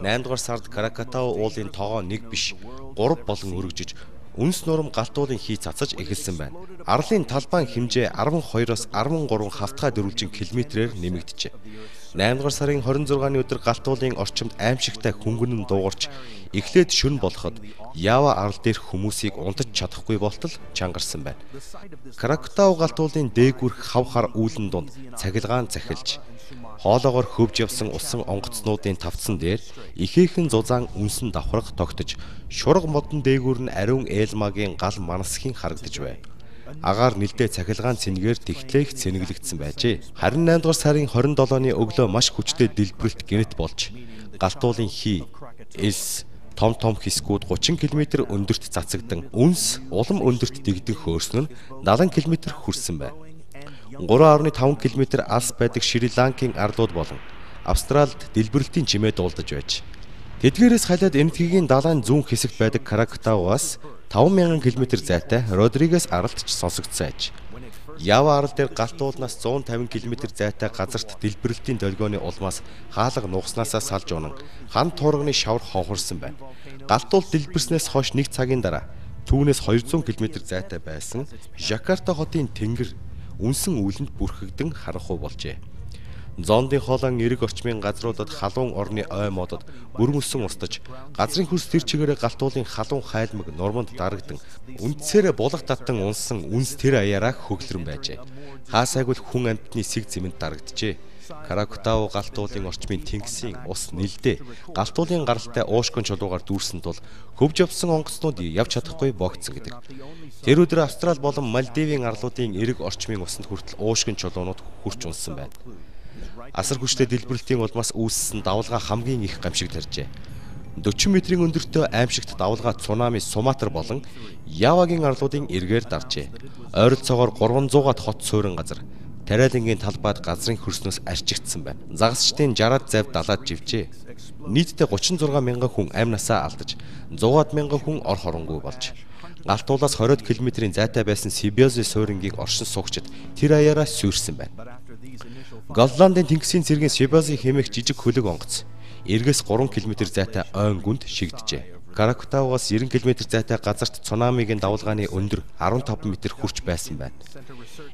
8 дугаар сард Кракатау уулын тоогоо 1 биш 3 болон өргөжж үнс нурам галтуулын хий цацаж эхэлсэн байна. Арлын талбайн хэмжээ 12-оос 13 хавтгай дөрвөлжин километрээр нэмэгдэжээ. 8 дугаар сарын 26-ны өдөр галтуулын орчимд аимшигтай хөнгөн нь дуугарч эхлээд шөнө болоход Ява арал дээрх хүмүүсийг унтаж чадахгүй болтол чангарсан байна. Кракатау галтуулын дээгүрх хав хар үүлэн дунд цахилгаан захилж хоолоогоор хөвж явсан усан онгоцнуудын тавцсан дээр ихээхэн зузаан үнсэн давхарга тогтож шурга модон дээгүүр нь ариун ээлмагийн гал манасхийн харагдаж байв. Агаар нэлдээ цахилгаан цэнгээр тэгтлээх цэнэглэгдсэн байжээ. Харин 8 дугаар сарын 27-ны өглөө маш хүчтэй дэлбэрэлт гэнэт болж галтуулын хий, элс, том хэсгүүд 30 км өндөрт цацагдан үнс улам өндөрт дэгдэн хөөрсөн нь 70 км хүрсэн байна. 3.5 км алс байдаг Шри Ланкийн арлууд болон Австралид дэлбэрэлтийн чимээ дуулдаж байж Тэдгээрээс халиад энэтхэгийн далайн зүүн хэсэгт байдаг Кракатаугаас 5,000 км зайтай Родригес аралт ч сонсогдсон аж. Ява арал дээр галт уулнаас 150 км зайтай газарт дэлбэрэлтийн долгионы улмаас хаалга нугснасаа салж унан хан туурганы шавар хонхорсон байна. Галт уул дэлбэрснээс хойш 1 цагийн дараа түүнээс 200 км зайтай байсан Жакарта хотын тэнгэр үнсэн үүлэнд бүрхэгдэн харанхуй болжээ. Зондын хоолойн эрэг орчмын газруудад халуун орны ой модод бүрмөсөн устж газрын хөрс тэр чигээрээ галт уулын халуун хайлмаг нурманд дарагдан үндсээрээ булах татан унсан үнс тэр аяараа хөглөрөн байжээ. Хаасайгүл хүн амьтны сэг зэмэнд дарагджээ. Кракатау галт уулын орчмын тэнгисийн ус нэлдээ галт уулын гаралтай уушгин чулуугаар дүүрсэн тул хөвж явсан онгоцнууд явж чадахгүй богдсон гэдэг. Тэр өдөр Австрали болон Малдивын арлуудын эрэг орчмын усанд хүртэл уушгин чулуунууд хурч унсан байна. Асар хүчтэй дэлбэрэлтийн улмаас үүссэн давалгаа хамгийн их гамшиг тарьжээ. 40 метрийн өндөртөө аимшигт давалгаа цунами Суматар болон Явагийн арлуудын эргээр даржээ. Ойролцоогоор 300-аад хот суурин газар тариалангийн талбайд газрын хөрснөөс арчигдсан байна. Загасчдын 60-аад завь далаад живжээ. Нийтдээ 36 мянган хүн амь насаа алдаж 100-аад мянган хүн ор хоронгүй болж галт уулаас 20 км-ийн зайтай байсан Сибиози суурингийг оршин суугчид тэр аяараа сүйрсэн байна. Голландын тэнгисийн цэргийн Сибиози хэмээх жижиг хөлөг онгоц эргээс 3 км зайтай ойн гүнд шигджээ. Кракатаугаас 90 км зайтай газарт цунамигийн давалгааны өндөр 15 м хүрч байсан байна.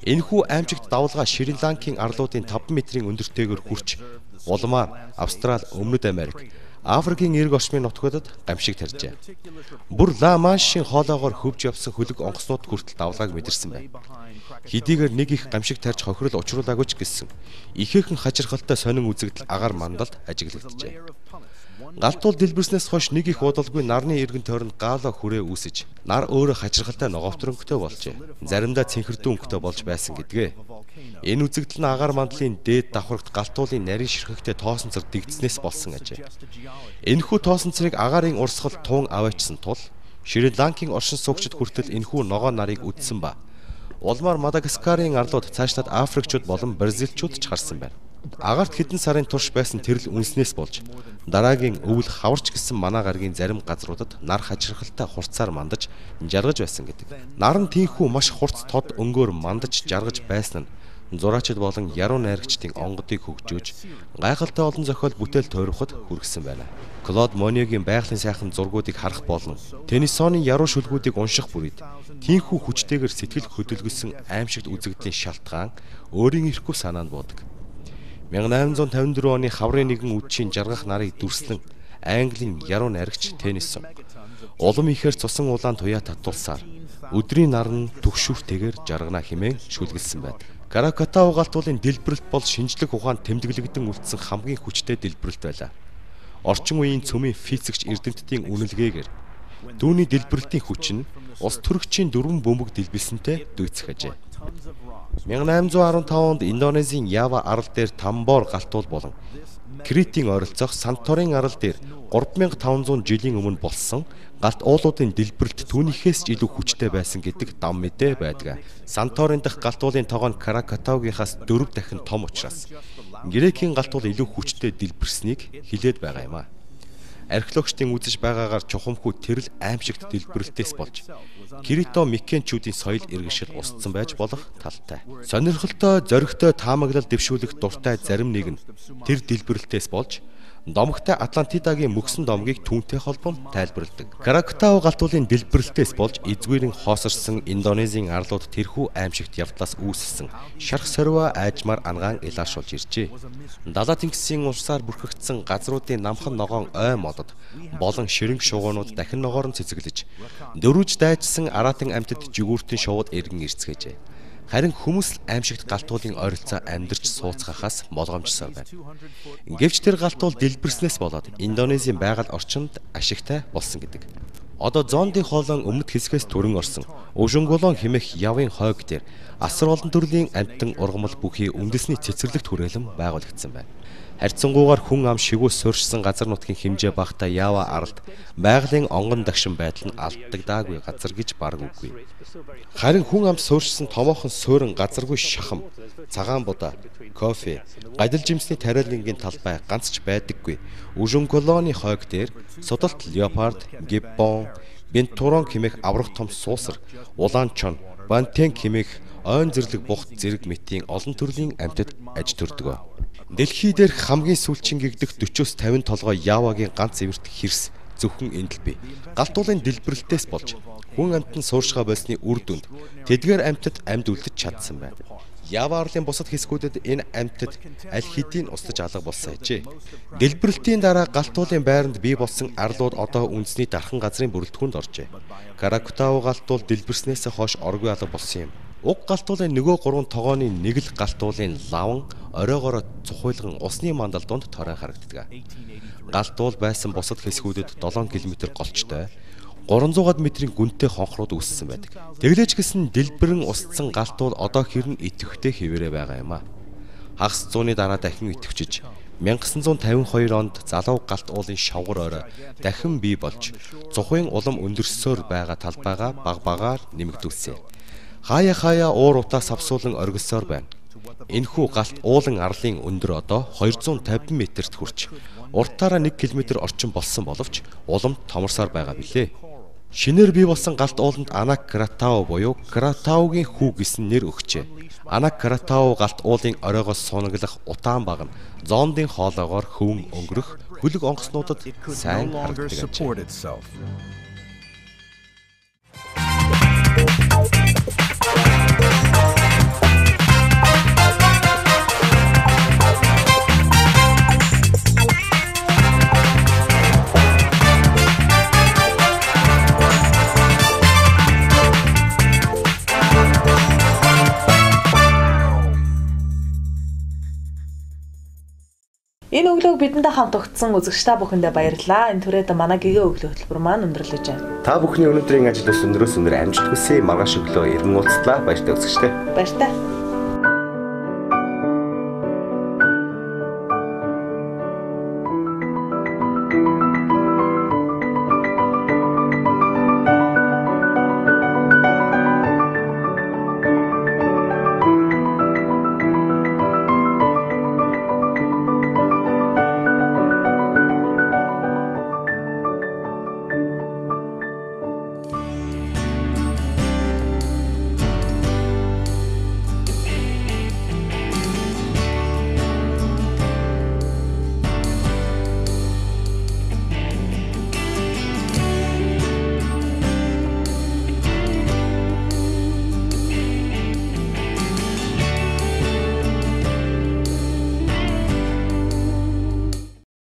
Энэхүү аймшигт давалгаа Шри-Ланкийн арлуудын 5 м-ийн өндөртэйгээр хүрч улмаар Австрали, Өмнөд Америк, Африкийн эрэг орчмын нутгуудад гамшиг тарьжээ. Бүр Ла Маншийн хоолоогоор хөвж явсан хөлөг онгоцнууд хүртэл давлгааг мэдэрсэн байна. Хэдийгээр нэг их гамшиг тарьж хохирол учруулаагүй ч гэсэн ихээхэн хачирхалтай сонин үзэгдэл агаар мандалд ажиглагджээ. Галт уул дэлбэрснээс хойш нэг их удалгүй нарны эргэн тойронд гаало хүрээ үүсэж нар өөрөө хачирхалтай ногоовтронгтой болжээ. Заримдаа цэнхэрдүү өнгөтэй болж байсан гэдгээ. Энэ үзэгдэл нь агаар мандлын дээд давхаргт галт уулын нарийн ширхэгтэй тоосон цар дэгдснээс болсон ажээ. Энэхүү тоосон царыг агаарын урсгал туун аваачсан тул Шри-Ланкийн оршин суугчид хүртэл энэхүү ногоо нарыг үдсэн ба улмаар Мадагаскарын арлууд цаашлаад Африкчууд болон Бразилчууд ч харсан байна. Агаарт хэдэн сарын турш байсан тэрл үнснээс болж дараагийн өвөл хаварч гисэн манай гарагийн зарим газруудад нар хачирхалтай хурцаар мандаж жаргаж байсан гэдэг. Нар нь тийхүү маш хурц тод өнгөөр мандаж жаргаж байсан нь зураачид болон яруу найрагчдын онгодыг хөгжөөж гайхалтай олон зохиол бүтээл тойроход хүргэсэн байна. Клод Мониогийн байгалийн сайхан зургуудыг харах болон Теннисоны яруу шүлгүүдийг унших бүрийд тийхүү хүчтэйгээр сэтгэл хөдөлгөсөн аимшигт үзэгдлийн шалтгаан өөрийн ирэхгүй санаанд буудаг. 1854 оны хаврын нэгэн үдшийн жаргах нарыг дүрслэн Английн яруу найрагч Теннисон улам ихээр цусан улаан туяа татуулсаар өдрийн нар нь түгшүүртэйгээр жаргана хэмээн шүлгэлсэн байдаг. Кракатау галт уулын дэлбэрэлт бол шинжлэх ухаанд тэмдэглэгдэн үлдсэн хамгийн хүчтэй дэлбэрэлт байлаа. Орчин үеийн цөмийн физикч эрдэмтдийн үнэлгээгээр түүний дэлбэрэлтийн хүч нь улс төрөгчийн 4 бөмбөг дэлбэлсэнтэй дүйцэх ажээ. 1815 онд Индонезийн Ява арал дээр Тамбор галт уул болон Критийн ойролцоох Санторин арал дээр 3500 жилийн өмнө болсон галт уулуудын дэлбэрэлт түүнийхээс ч илүү хүчтэй байсан гэдэг дам мэдээ байдаг. Санторин дахь галт уулын тоогоо нь Кракатаугийнхаас 4 дахин том учраас Грекийн галт уул илүү хүчтэй дэлбэрснийг хэлээд байгаа юм а. Археологчдын үзэж байгаагаар чухамхүү тэрл аимшигт дэлбэрэлтээс болж Крито Микенчүүдийн соёл иргэншил устсан байж болох талтай. Сонирхолтой, зоригтой таамаглал дэвшүүлэх дуртай зарим нэг нь тэр дэлбэрэлтээс болж домогтой Атлантидагийн мөксөн домгийг түүнтэй холбон тайлбарладаг. Кракатау галт уулын дэлбэрэлтээс болж эзгүүрийн хоосорсон Индонезийн арлууд тэрхүү аимшигт явдлаас үүссэн шарх сорвоо айжмаар ангаан илаашуулж иржээ. Далаа тэнгисийн урсаар бүрхэгдсэн газруудын намхан ногоон ой модод болон ширэнг шугуунууд дахин ногоор нь цэцэглэж дөрвж дайжсан араатан амьтад жигүүртэн шувууд эргэн ирцгээжээ. Харин хүмүүс аимшигт галт уулын ойролцоо амьдарч сууцгаахаас болгоомжсон байна. Гэвч тэр галт уул дэлбэрснээс болоод Индонезийн байгаль орчинд ашигтай болсон гэдэг. Одоо зондын хоолойн өмнөд хэсгээс түрэн орсон Ужунгулон хэмээх явын хойг дээр асар олон төрлийн амьтан ургамал бүхий үндэсний цэцэрлэгт хүрээлэн байгуулагдсан байна. Харьцангуйгаар хүн ам шигүүс суурьшсан газар нутгийн хэмжээ багтаа Ява аралд байгалийн онгон дагшин байдал нь алдагдаагүй газар гэж бараг үгүй. Харин хүн ам суурьшсан томоохон суурин газаргүй шахам, цагаан будаа, кофе, гадил жимсний тариалангийн талбай ганц ч байдаггүй. Үжин колоны хойг дээр судалт леопард, гиббон, бентурон хэмээх аврах том суусар, улаан чон, бантен хэмээх ойн зэрлэг бухт зэрэг мэтийн олон төрлийн амьтад аж төрдөг. Дэлхий дээрх хамгийн сүүлчийн гэгдэх 40-50 толгой Явагийн ганц эвэрт хэрс зөвхөн энд л бий. Галтуулын дэлбэрэлтээс болж хүн амьтан сууршгаа болсны үр дүнд тэдгээр амьтад амьд үлдэж чадсан байна. Ява арлын бусад хэсгүүдэд энэ амьтад аль хэдийн устж алга болсон ажээ. Дэлбэрэлтийн дараа галтуулын байранд бий болсон арлууд одоо үндэсний дархан газрын бүрэлдэхүүнд оржээ. Каракутау галтуул дэлбэрснээс хойш оргүй алга болсон юм. Уг галтуулын нөгөө 3 тогооны нэг л галтуулын лаван оройгоор цухуйлган усны мандал донд торой харагддаг. Галтуул байсан бусад хэсгүүдэд 7 км голчтой 300-аад метрийн гүнтэй хонхрууд үүссэн байдаг. Тэглэж гисэн дэлбэрэн устсан галтуул одоо хэрн идэвхтэй хэвээрээ байгаа юм а. Хагас зууны дараа дахин идэвчиж 1952 онд залуу галт уулын шавгар орой дахин бий болж цухын улам өндөрсөөр байгаа талбайгаа багаар нэмэгдүүлсэн. Хаяа уур утаа савсуулан оргилсоор байна. Энэхүү галт уулан арлын өндөр одоо 250 метрт хүрч уртаараа 1 км орчим болсон боловч улам томорсоор байгаа билээ. Шинээр бий болсон галт ууланд Анак Кратау буюу Кратаугийн хүү гэсэн нэр өгчээ. Анак Кратау галт уулын оройгоос суунаглах утаан баг нь зоондын хоолоогоор хөвөн өнгөрөх хөлөг онгоцнуудад сайн харагддаг. Энэ өглөөг бидэндээ хамт өгсөн үзэгч та бүхэндээ баярлалаа. Энэ түрээд манай гэгээ өглөө хөтөлбөр маань өндөрлөж байна. Та бүхний өнөөдрийн ажил бас өнөөс өнөр амжилт хүсье. Маргааш өглөө иргэн уулзлаа. Баяртай үзэгчтэй. Баяртай.